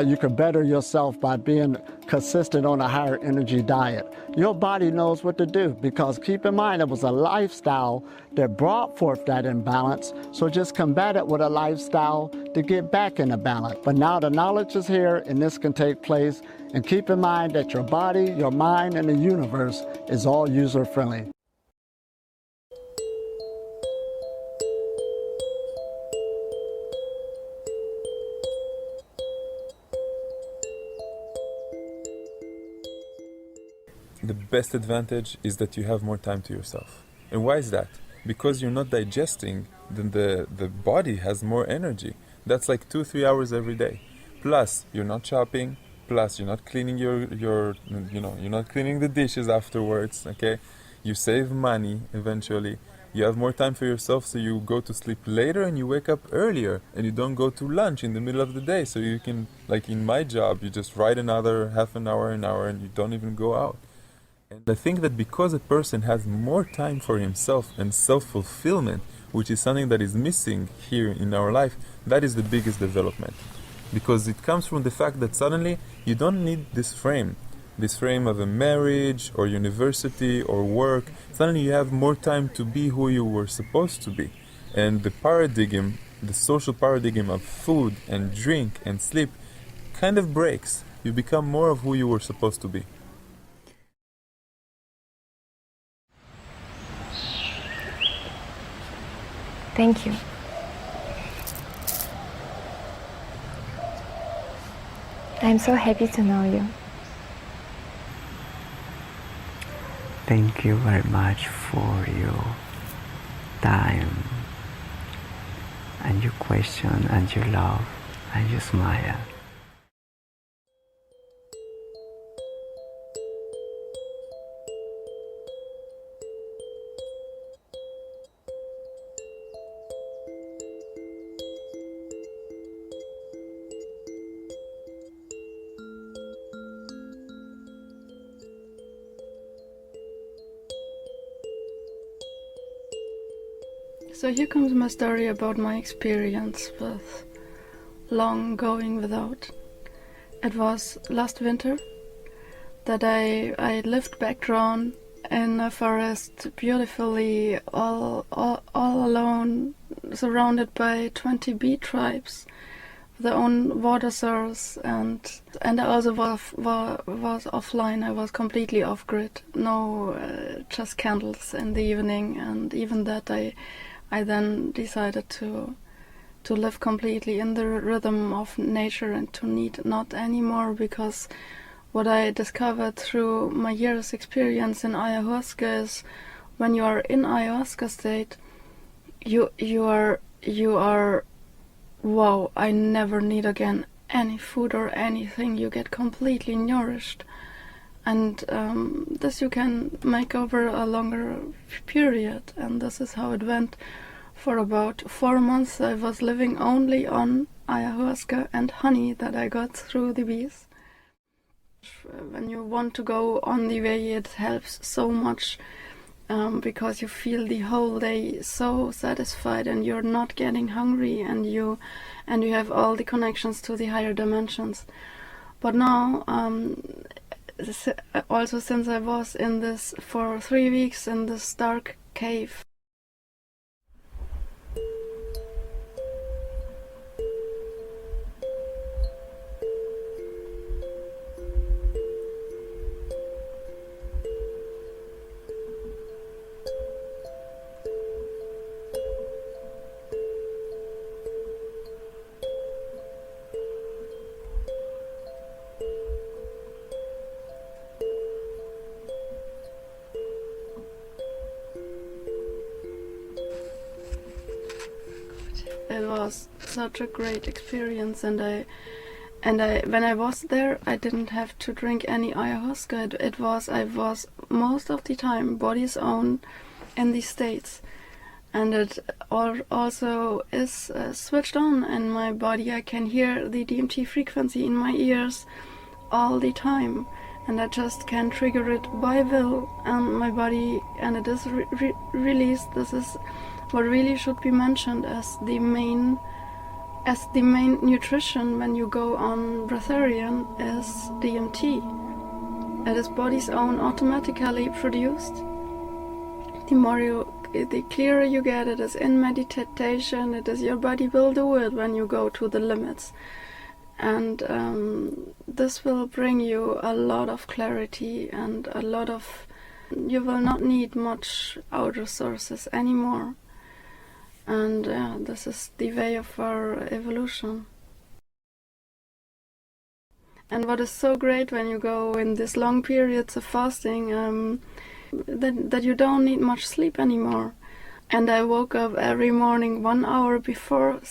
You can better yourself by being consistent on a higher energy diet. Your body knows what to do because keep in mind it was a lifestyle that brought forth that imbalance. So just combat it with a lifestyle to get back into balance. But now the knowledge is here and this can take place. And keep in mind that your body, your mind, and the universe is all user-friendly. The best advantage is that you have more time to yourself. And why is that? Because you're not digesting, then the body has more energy. That's like 2-3 hours every day. Plus, you're not shopping. Plus, you're not cleaning you're not cleaning the dishes afterwards. Okay, you save money eventually. You have more time for yourself, so you go to sleep later and you wake up earlier, and you don't go to lunch in the middle of the day, so you can, like in my job, you just write another half an hour, and you don't even go out. And I think that because a person has more time for himself and self-fulfillment, which is something that is missing here in our life, that is the biggest development. Because it comes from the fact that suddenly you don't need this frame of a marriage or university or work. Suddenly you have more time to be who you were supposed to be. And the paradigm, the social paradigm of food and drink and sleep kind of breaks. You become more of who you were supposed to be. Thank you. I'm so happy to know you. Thank you very much for your time and your question and your love and your smile. So here comes my story about my experience with long going without. It was last winter that I lived backdrawn in a forest, beautifully all alone, surrounded by 20 bee tribes, their own water source, and I also was offline. I was completely off grid, no just candles in the evening, and even that I then decided to live completely in the rhythm of nature and to need not anymore, because what I discovered through my years experience in ayahuasca is when you are in ayahuasca state, you are wow, I never need again any food or anything. You get completely nourished, and this you can make over a longer period, and this is how it went. For about 4 months I was living only on ayahuasca and honey that I got through the bees. When you want to go on the way, it helps so much, because you feel the whole day so satisfied and you're not getting hungry, and you have all the connections to the higher dimensions. But now, also since I was in this for 3 weeks in this dark cave, it was such a great experience, and I when I was there, I didn't have to drink any ayahuasca. I was most of the time body's own in these states, and it also is switched on in my body. I can hear the DMT frequency in my ears all the time, and I just can trigger it by will and my body, and it is released. This is what really should be mentioned as the main nutrition when you go on breatharian is DMT. It is body's own, automatically produced. The clearer you get, it is in meditation. It is your body will do it when you go to the limits, and this will bring you a lot of clarity and a lot of. You will not need much outer sources anymore. And this is the way of our evolution. And what is so great when you go in these long periods of fasting, that you don't need much sleep anymore. And I woke up every morning 1 hour before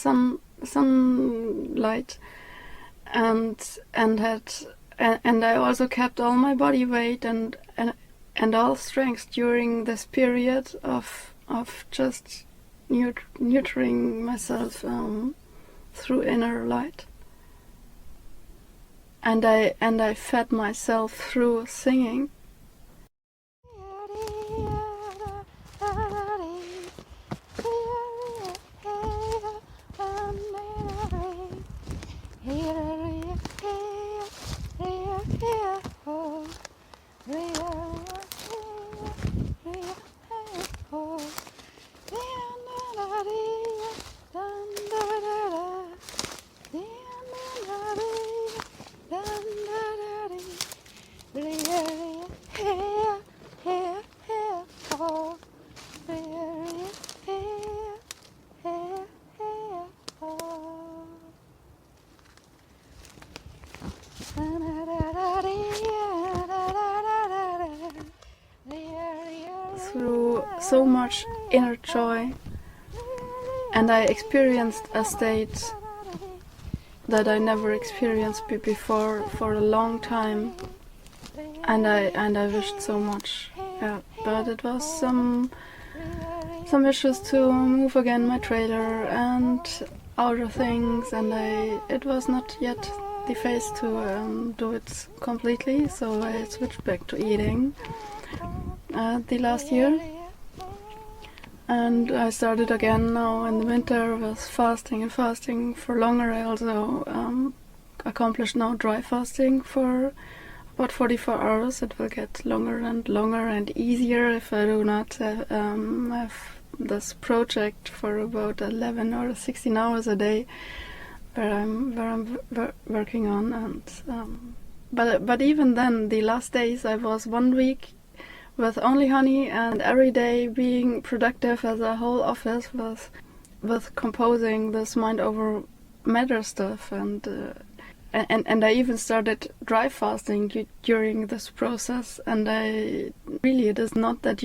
sunlight, and I also kept all my body weight and all strength during this period of of just nurturing myself through inner light. And I fed myself through singing. Through so much inner joy, and I experienced a state that I never experienced before for a long time, and I wished so much. Yeah, but it was some issues to move again my trailer and other things, and it was not yet the phase to do it completely, so I switched back to eating the last year. And I started again now in the winter with fasting and fasting for longer. I also accomplished now dry fasting for about 44 hours. It will get longer and longer and easier if I do not have this project for about 11 or 16 hours a day where I'm working on. And but even then, the last days I was 1 week with only honey, and every day being productive as a whole office with composing this mind over matter stuff, and I even started dry fasting during this process. And it is not that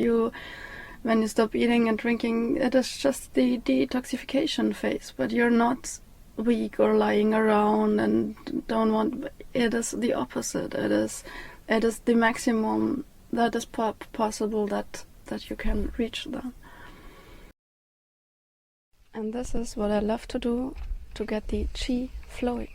when you stop eating and drinking, it is just the detoxification phase, but you're not weak or lying around and don't want. It is the opposite. It is the maximum that is possible that you can reach them. And this is what I love to do to get the chi flowing.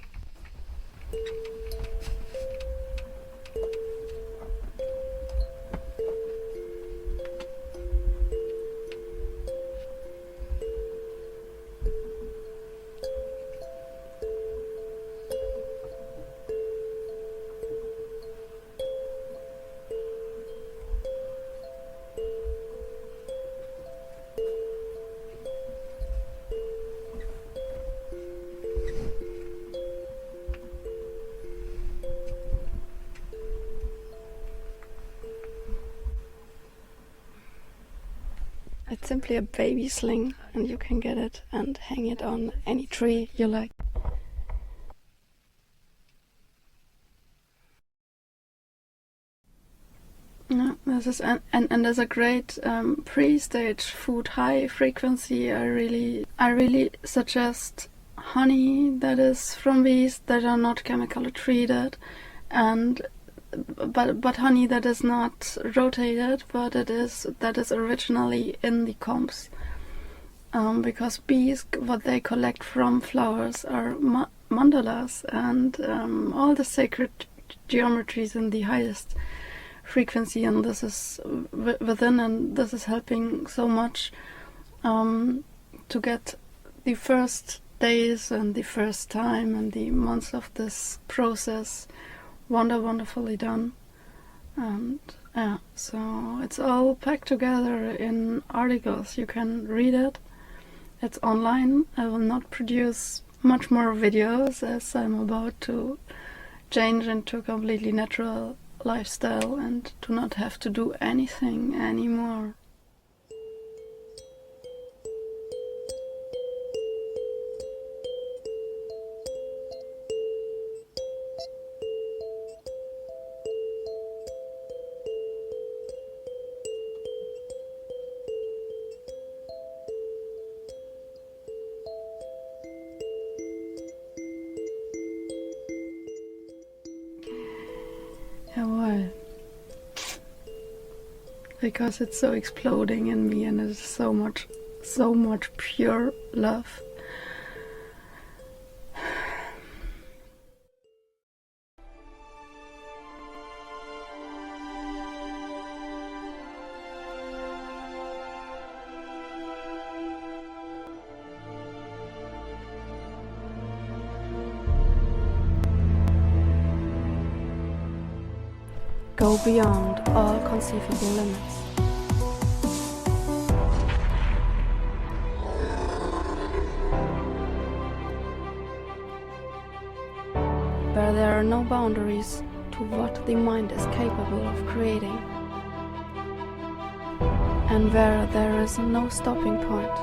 It's simply a baby sling, and you can get it and hang it on any tree you like. No, this is and there's a great pre-stage food, high frequency. I really suggest honey that is from bees that are not chemically treated, and but honey that is not rotated, but that is originally in the combs, because bees, what they collect from flowers are mandalas and all the sacred geometries in the highest frequency, and this is within, and this is helping so much to get the first days and the first time and the months of this process wonderfully done. And yeah, so it's all packed together in articles. You can read it. It's online. I will not produce much more videos as I'm about to change into a completely natural lifestyle and do not have to do anything anymore. because it's so exploding in me, and it's so much pure love. Go beyond all conceivable limits. Where there are no boundaries to what the mind is capable of creating, and where there is no stopping point.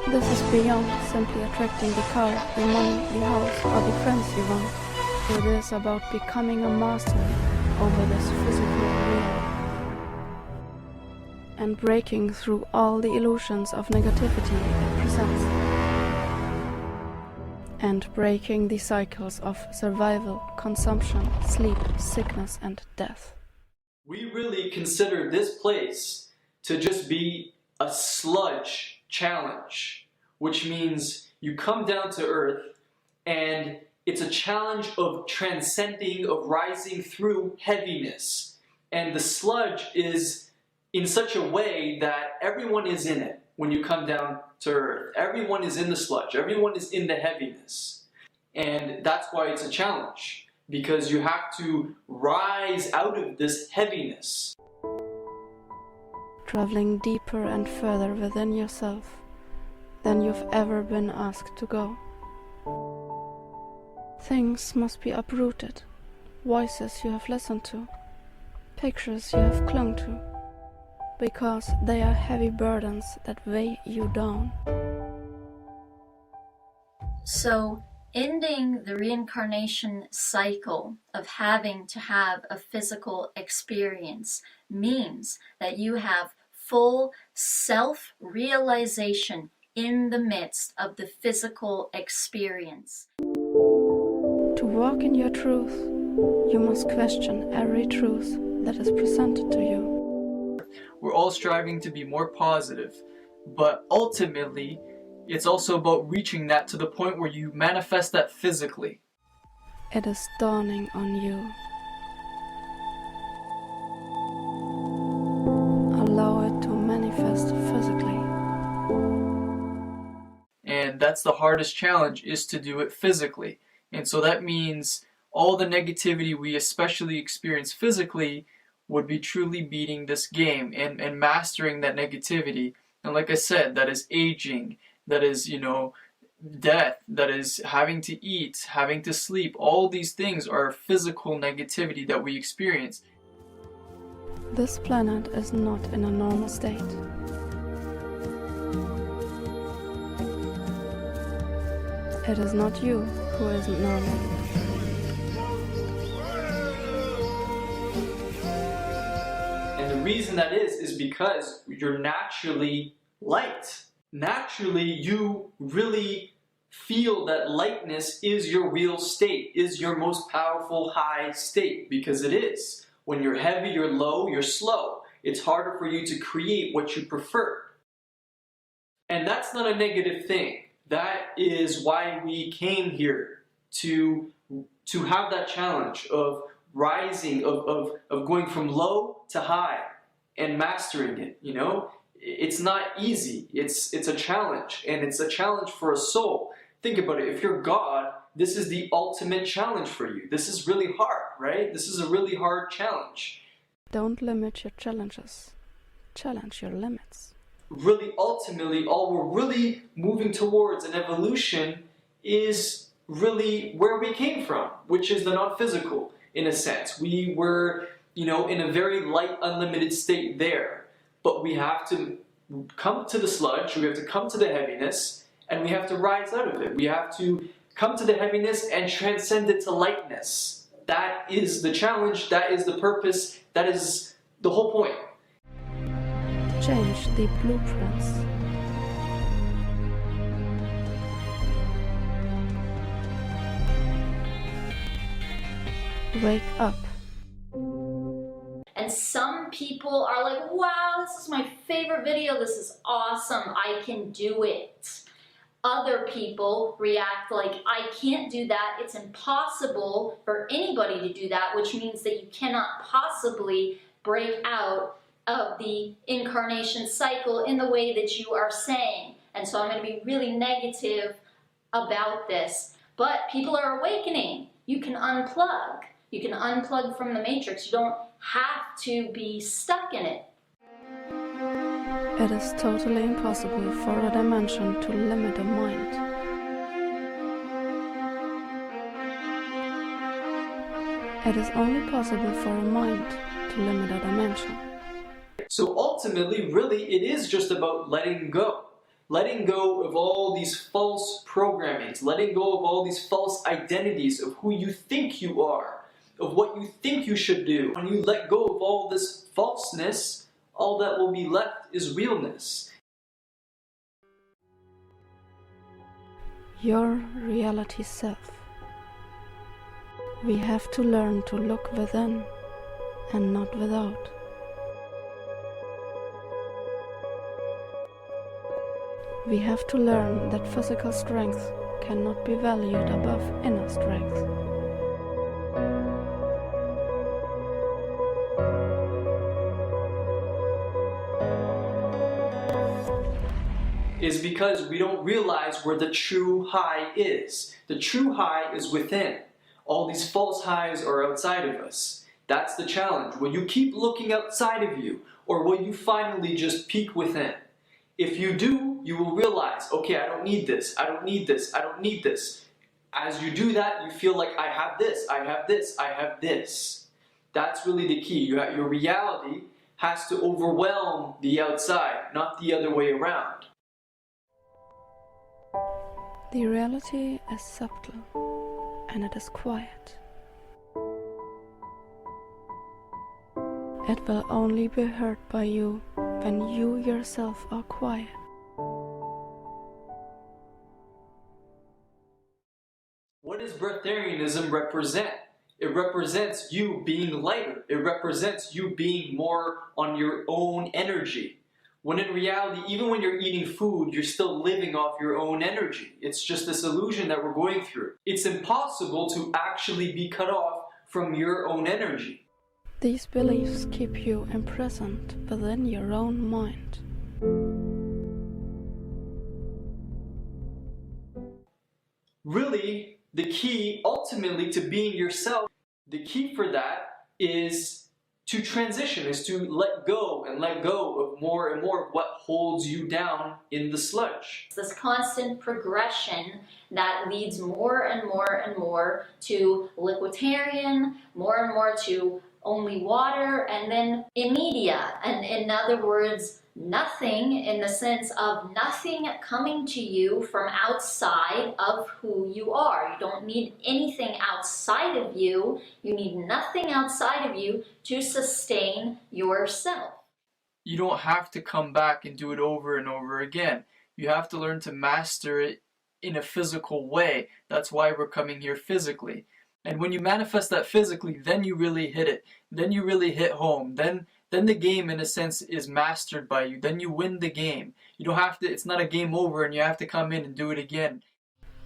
This is beyond simply attracting the car, the money, the house, or the friends you want. It is about becoming a master over this physical realm and breaking through all the illusions of negativity it presents, and breaking the cycles of survival, consumption, sleep, sickness, and death. We really consider this place to just be a sludge challenge, which means you come down to earth and it's a challenge of transcending, of rising through heaviness. And the sludge is in such a way that everyone is in it when you come down to earth. Everyone is in the sludge. Everyone is in the heaviness. And that's why it's a challenge, because you have to rise out of this heaviness. Traveling deeper and further within yourself than you've ever been asked to go. Things must be uprooted, voices you have listened to, pictures you have clung to, because they are heavy burdens that weigh you down. So, ending the reincarnation cycle of having to have a physical experience means that you have full self-realization in the midst of the physical experience. To walk in your truth, you must question every truth that is presented to you. We're all striving to be more positive, but ultimately, it's also about reaching that to the point where you manifest that physically. It is dawning on you. Allow it to manifest physically. And that's the hardest challenge, is to do it physically. And so that means all the negativity we especially experience physically would be truly beating this game and mastering that negativity. And like I said, that is aging, that is, death, that is having to eat, having to sleep. All these things are physical negativity that we experience. This planet is not in a normal state. It is not you who isn't normal. And the reason that is because you're naturally light. Naturally, you really feel that lightness is your real state, is your most powerful high state, because it is. When you're heavy, you're low, you're slow. It's harder for you to create what you prefer. And that's not a negative thing. That is why we came here, to have that challenge of rising, of going from low to high and mastering it, It's not easy. It's a challenge, and it's a challenge for a soul. Think about it. If you're God, this is the ultimate challenge for you. This is really hard, right? This is a really hard challenge. Don't limit your challenges. Challenge your limits. Really, ultimately, all we're really moving towards in evolution is really where we came from, which is the non-physical, in a sense. We were, in a very light, unlimited state there. But we have to come to the sludge, we have to come to the heaviness, and we have to rise out of it. We have to come to the heaviness and transcend it to lightness. That is the challenge, that is the purpose, that is the whole point. Change the blueprints. Wake up. people are like, wow, this is my favorite video, this is awesome, I can do it. Other people react like, I can't do that, it's impossible for anybody to do that, which means that you cannot possibly break out of the incarnation cycle in the way that you are saying. And so I'm going to be really negative about this. But people are awakening. You can unplug. You can unplug from the matrix. You don't have to be stuck in it. It is totally impossible for a dimension to limit a mind. It is only possible for a mind to limit a dimension. So ultimately, really, it is just about letting go. Letting go of all these false programmings, letting go of all these false identities of who you think you are, of what you think you should do. When you let go of all this falseness, all that will be left is realness. Your reality self. We have to learn to look within and not without. We have to learn that physical strength cannot be valued above inner strength. Is because we don't realize where the true high is. The true high is within. All these false highs are outside of us. That's the challenge. Will you keep looking outside of you, or will you finally just peek within? If you do, you will realize, okay, I don't need this, I don't need this, I don't need this. As you do that, you feel like I have this, I have this, I have this. That's really the key. Your reality has to overwhelm the outside, not the other way around. The reality is subtle and it is quiet. It will only be heard by you when you yourself are quiet. What does breatharianism represent? It represents you being lighter. It represents you being more on your own energy. When in reality, even when you're eating food, you're still living off your own energy. It's just this illusion that we're going through. It's impossible to actually be cut off from your own energy. These beliefs keep you imprisoned within your own mind. Really, the key ultimately to being yourself, the key for that is to transition, is to let go of more and more of what holds you down in the sludge. It's this constant progression that leads more and more and more to liquiditarian, more and more to only water, and then immediate. And in other words, nothing, in the sense of nothing coming to you from outside of who you are. You don't need anything outside of you. You need nothing outside of you to sustain yourself. You don't have to come back and do it over and over again. You have to learn to master it in a physical way. That's why we're coming here physically. And when you manifest that physically, then you really hit it. Then you really hit home. Then the game, in a sense, is mastered by you. Then you win the game. You don't have to, it's not a game over and you have to come in and do it again.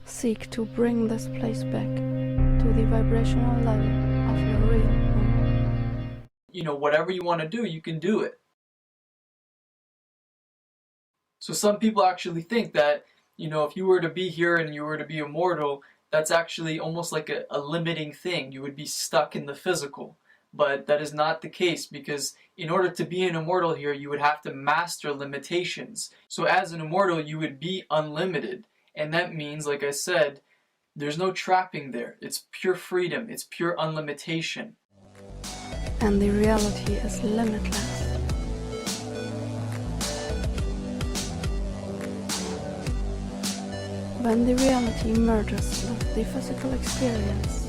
Seek to bring this place back to the vibrational level of your real home. You know, whatever you want to do, you can do it. So some people actually think that, you know, if you were to be here and you were to be immortal, that's actually almost like a limiting thing. You would be stuck in the physical. But that is not the case, because in order to be an immortal here, you would have to master limitations. So as an immortal, you would be unlimited. And that means, like I said, there's no trapping there. It's pure freedom. It's pure unlimitation. And the reality is limitless. When the reality merges with the physical experience,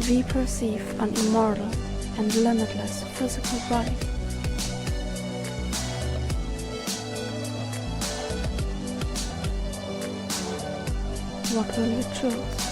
we perceive an immortal and limitless physical body. What will you choose?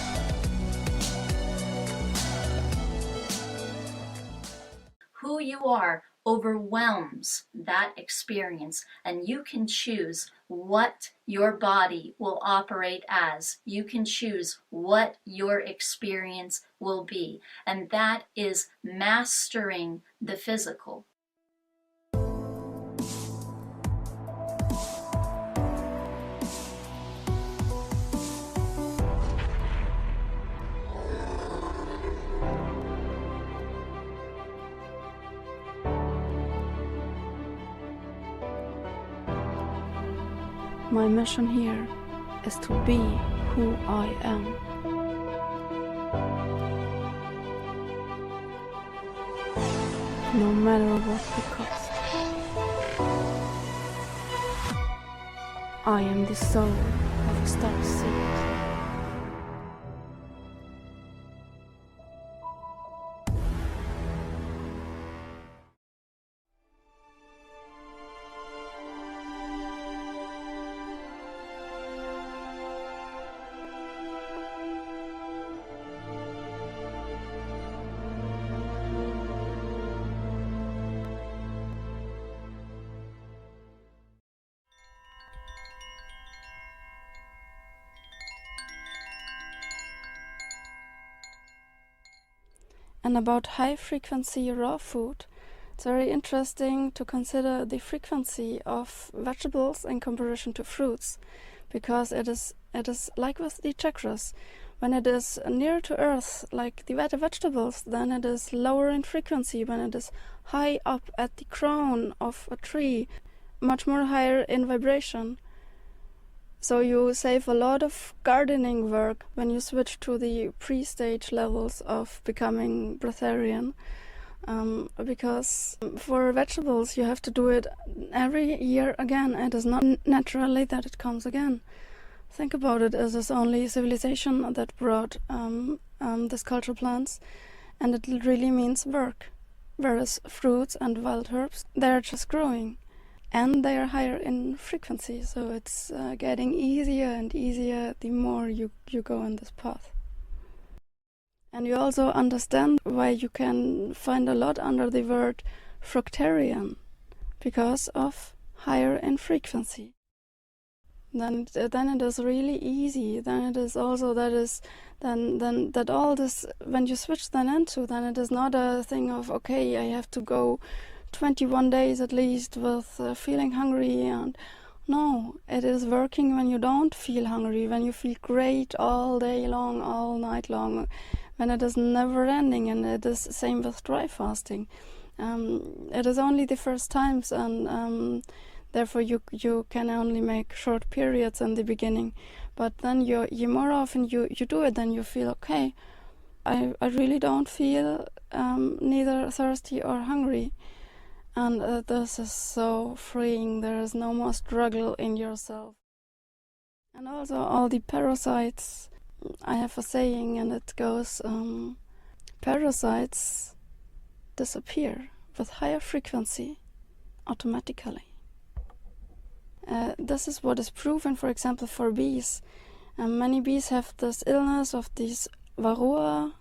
you are overwhelms that experience, and you can choose what your body will operate as. You can choose what your experience will be, and that is mastering the physical. My mission here is to be who I am. No matter what the cost. I am the soul of a star seed. And about high-frequency raw food, it's very interesting to consider the frequency of vegetables in comparison to fruits, because it is like with the chakras. When it is near to earth, like the vegetables, then it is lower in frequency. When it is high up at the crown of a tree, much more higher in vibration. So you save a lot of gardening work when you switch to the pre-stage levels of becoming breatharian. Because for vegetables you have to do it every year again. It is not naturally that it comes again. Think about it as is only civilization that brought these cultural plants, and it really means work. Whereas fruits and wild herbs, they're just growing. And they are higher in frequency, so it's getting easier and easier the more you go on this path. And you also understand why you can find a lot under the word fructarian, because of higher in frequency. Then it is really easy. Then it is also that all this, when you switch then into, then it is not a thing of, okay, I have to go 21 days at least with feeling hungry, and no, it is working when you don't feel hungry, when you feel great all day long, all night long, when it is never ending. And it is same with dry fasting. It is only the first times, and therefore you can only make short periods in the beginning, but then you more often you do it, then you feel okay, I really don't feel neither thirsty or hungry. And this is so freeing. There is no more struggle in yourself. And also all the parasites, I have a saying, and it goes, parasites disappear with higher frequency automatically. This is what is proven, for example, for bees. Many bees have this illness of this Varroa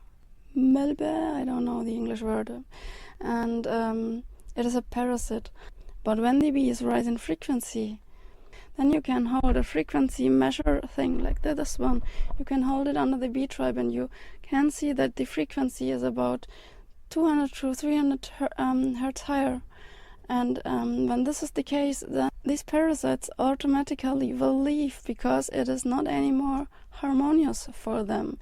Milbe, I don't know the English word, and it is a parasite. But when the bees rise in frequency, then you can hold a frequency measure thing like this one. You can hold it under the bee tribe, and you can see that the frequency is about 200 to 300 hertz higher. And when this is the case, then these parasites automatically will leave, because it is not anymore harmonious for them.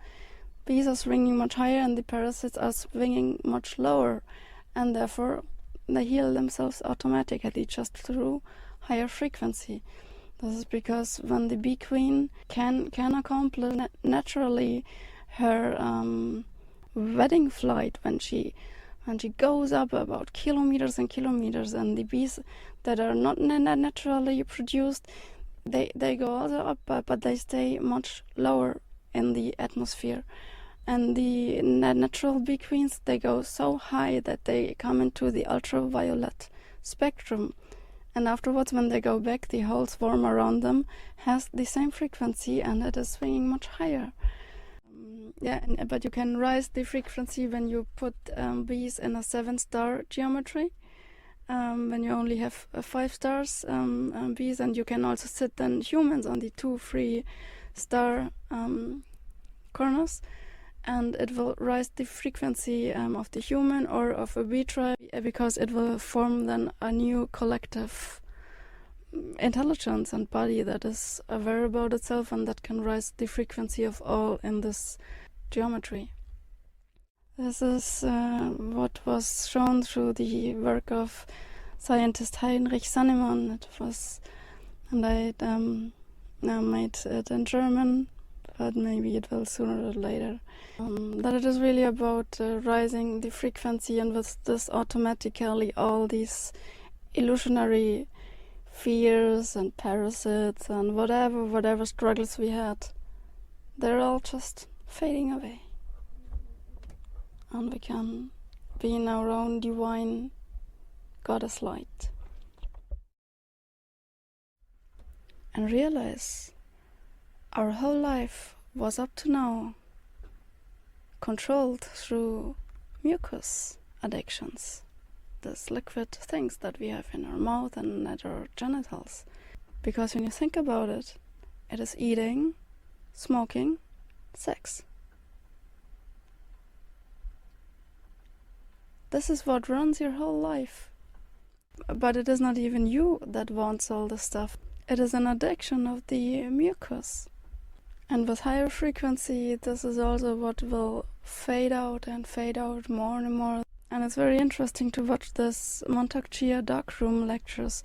Bees are swinging much higher and the parasites are swinging much lower, and therefore they heal themselves automatically just through higher frequency. This is because when the bee queen can accomplish naturally her wedding flight, when she goes up about kilometers and kilometers, and the bees that are not naturally produced, they go also up, but they stay much lower in the atmosphere. And the natural bee queens, they go so high that they come into the ultraviolet spectrum. And afterwards, when they go back, the whole swarm around them has the same frequency, and it is swinging much higher. but you can raise the frequency when you put bees in a 7-star geometry. When you only have 5 stars bees, and you can also sit then humans on the 2 3-star corners, and it will raise the frequency of the human or of a bee tribe, because it will form then a new collective intelligence and body that is aware about itself and that can raise the frequency of all in this geometry. This is what was shown through the work of scientist Heinrich Sannemann. It was, and I made it in German, but maybe it will sooner or later. That it is really about raising the frequency, and with this automatically all these illusionary fears and parasites and whatever struggles we had, they're all just fading away. And we can be in our own divine goddess light. And realize our whole life was up to now controlled through mucus addictions. These liquid things that we have in our mouth and at our genitals. Because when you think about it, it is eating, smoking, sex. This is what runs your whole life. But it is not even you that wants all this stuff. It is an addiction of the mucus. And with higher frequency, this is also what will fade out and fade out more and more. And it's very interesting to watch this Montauk Chia darkroom lectures.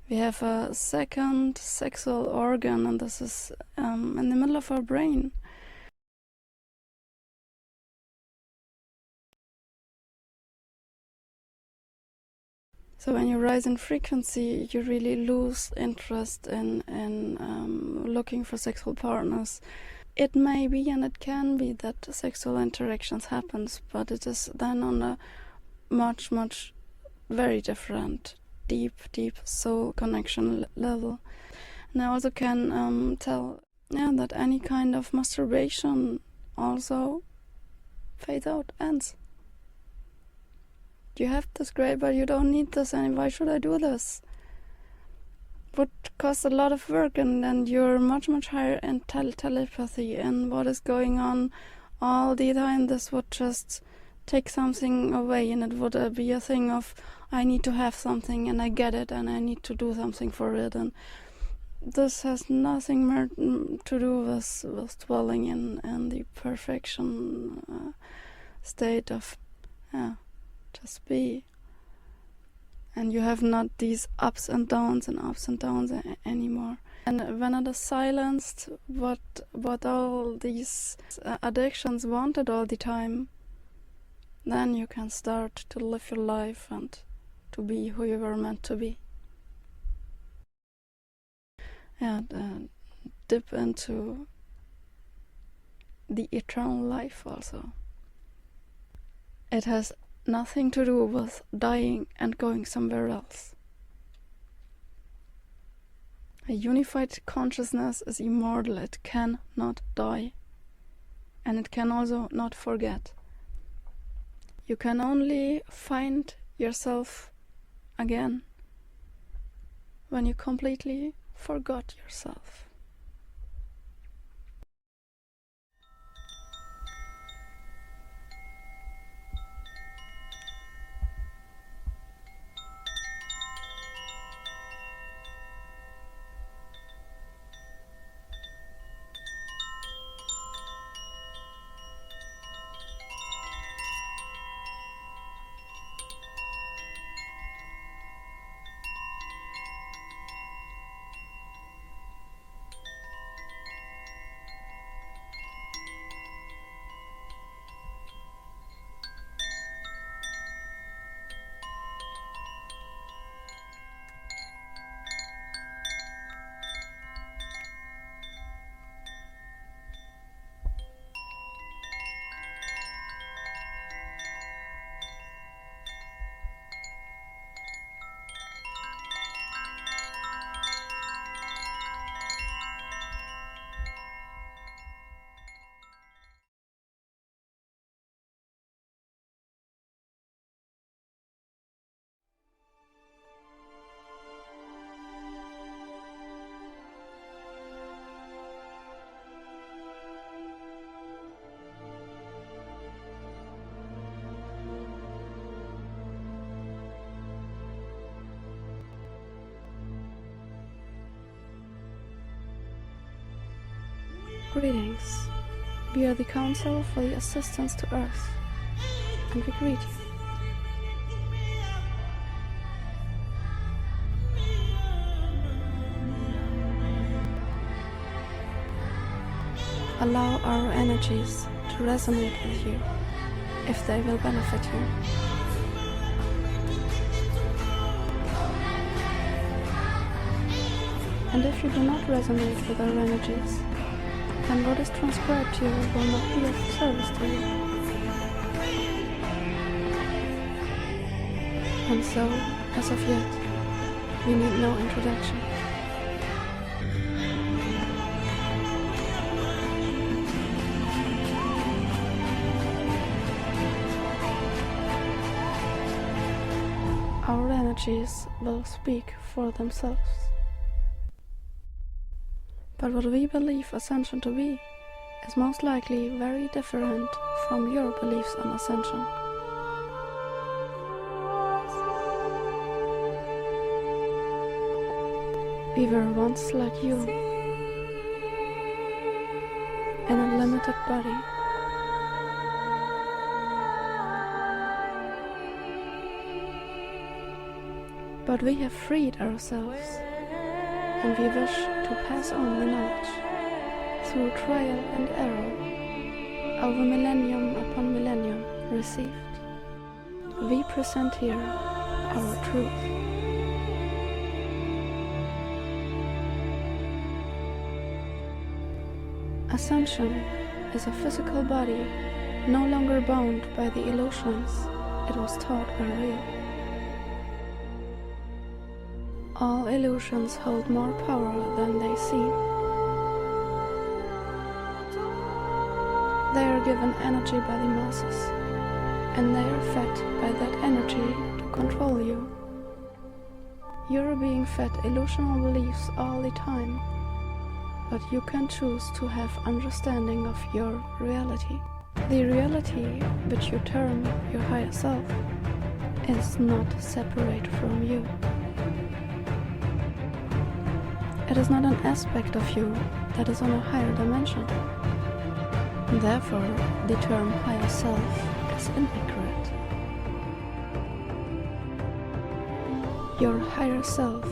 We have a second sexual organ, and this is in the middle of our brain. So when you rise in frequency, you really lose interest in looking for sexual partners. It may be and it can be that sexual interactions happens, but it is then on a much very different, deep soul connection level. And I also can tell that any kind of masturbation also fades out, ends. You have this great, but you don't need this, and why should I do this? Would cost a lot of work, and then you're much higher in telepathy and what is going on all the time. This would just take something away, and it would be a thing of I need to have something and I get it and I need to do something for it, and this has nothing more to do with dwelling in the perfection state of just be. And you have not these ups and downs anymore. And when it is silenced, what all these addictions wanted all the time, then you can start to live your life and to be who you were meant to be. And dip into the eternal life also. It has nothing to do with dying and going somewhere else. A unified consciousness is immortal. It cannot die, and it can also not forget. You can only find yourself again when you completely forgot yourself. Greetings. We are the Council for the Assistance to Earth, and we greet you. Allow our energies to resonate with you, if they will benefit you. And if you do not resonate with our energies, then what is transcribed to you will not be of service to you. And so, as of yet, we need no introduction. Our energies will speak for themselves. But what we believe ascension to be is most likely very different from your beliefs on ascension. We were once like you, in a limited body. But we have freed ourselves, and we wish to pass on the knowledge through trial and error, over millennium upon millennium received. We present here our truth. Ascension is a physical body no longer bound by the illusions it was taught were real. All illusions hold more power than they seem. They are given energy by the masses, and they are fed by that energy to control you. You are being fed illusional beliefs all the time, but you can choose to have understanding of your reality. The reality which you term your higher self is not separate from you. It is not an aspect of you that is on a higher dimension. Therefore, the term higher self is inaccurate. Your higher self,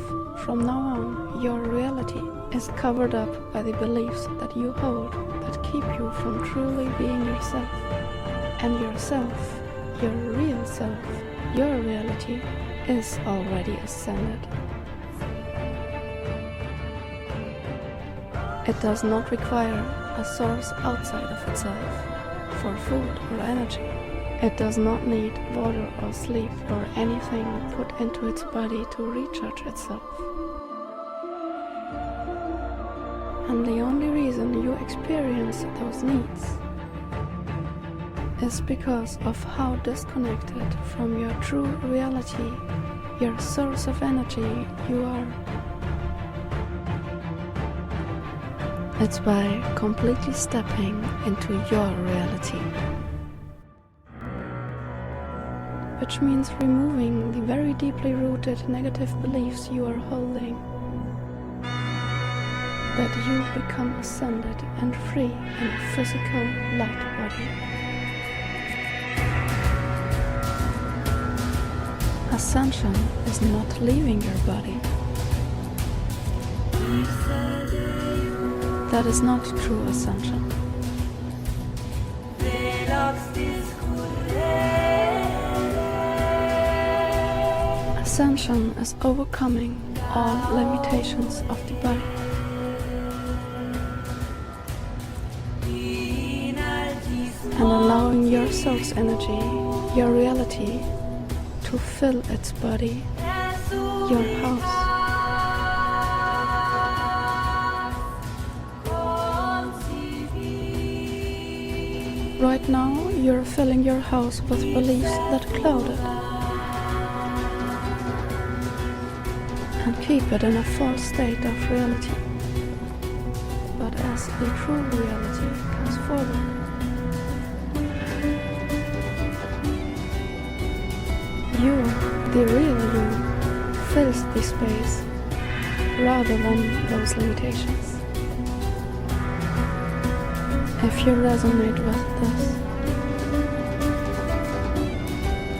from now on, your reality, is covered up by the beliefs that you hold that keep you from truly being yourself. And yourself, your real self, your reality, is already ascended. It does not require a source outside of itself for food or energy. It does not need water or sleep or anything put into its body to recharge itself. And the only reason you experience those needs is because of how disconnected from your true reality, your source of energy, you are. It's by completely stepping into your reality. Which means removing the very deeply rooted negative beliefs you are holding. That you become ascended and free in a physical light body. Ascension is not leaving your body. That is not true ascension. Ascension is overcoming all limitations of the body. And allowing your source energy, your reality, to fill its body, your house. Right now, you're filling your house with beliefs that cloud it and keep it in a false state of reality. But as the true reality comes forward, you, the real you, fills the space rather than those limitations. If you resonate with this,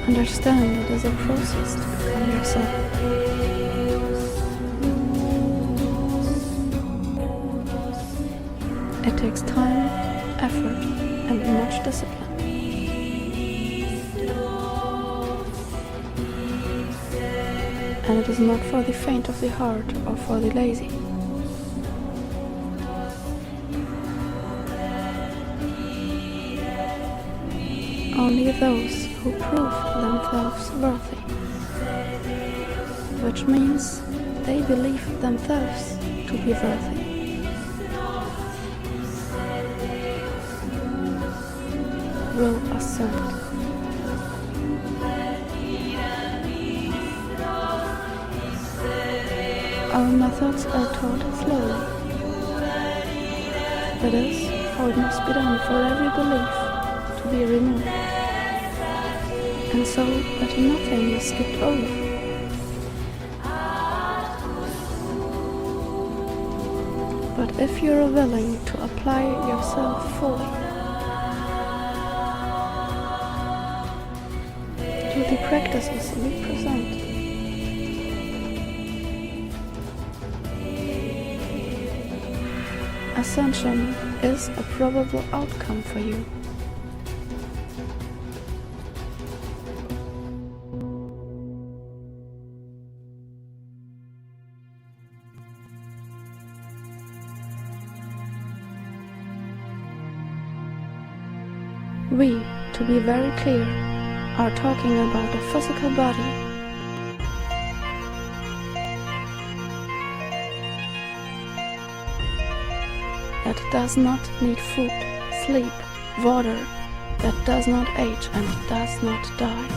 understand it is a process to become yourself. It takes time, effort, and much discipline. And it is not for the faint of the heart or for the lazy. Only those who prove themselves worthy, which means they believe themselves to be worthy, will ascend. Our methods are taught slowly. That is, how it must be done for every belief to be removed, and so that nothing is skipped over. But if you are willing to apply yourself fully to the practices we present, ascension is a probable outcome for you. We, to be very clear, are talking about a physical body. That does not need food, sleep, water, that does not age and does not die.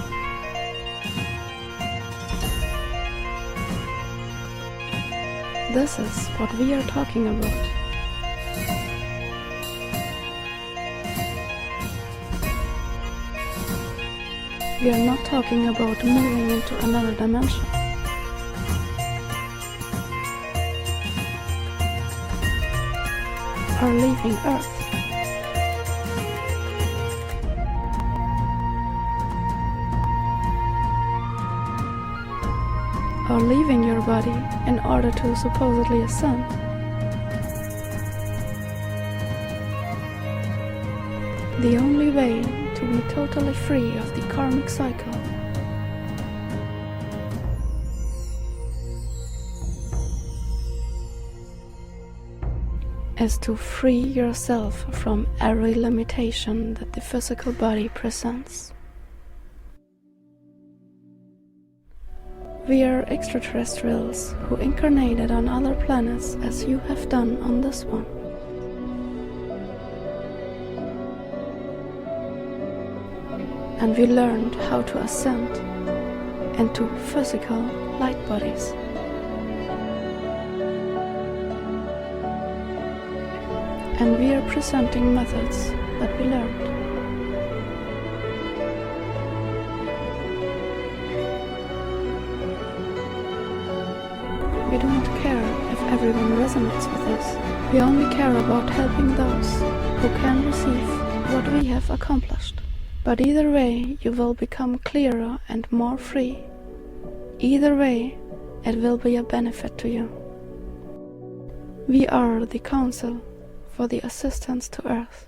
This is what we are talking about. We are not talking about moving into another dimension. Or leaving Earth. Or leaving your body in order to supposedly ascend. The only way to be totally free of the karmic cycle is to free yourself from every limitation that the physical body presents. We are extraterrestrials who incarnated on other planets as you have done on this one. And we learned how to ascend into physical light bodies. And we are presenting methods that we learned. We do not care if everyone resonates with this. We only care about helping those who can receive what we have accomplished. But either way, you will become clearer and more free. Either way, it will be a benefit to you. We are the Council for the Assistance to Earth.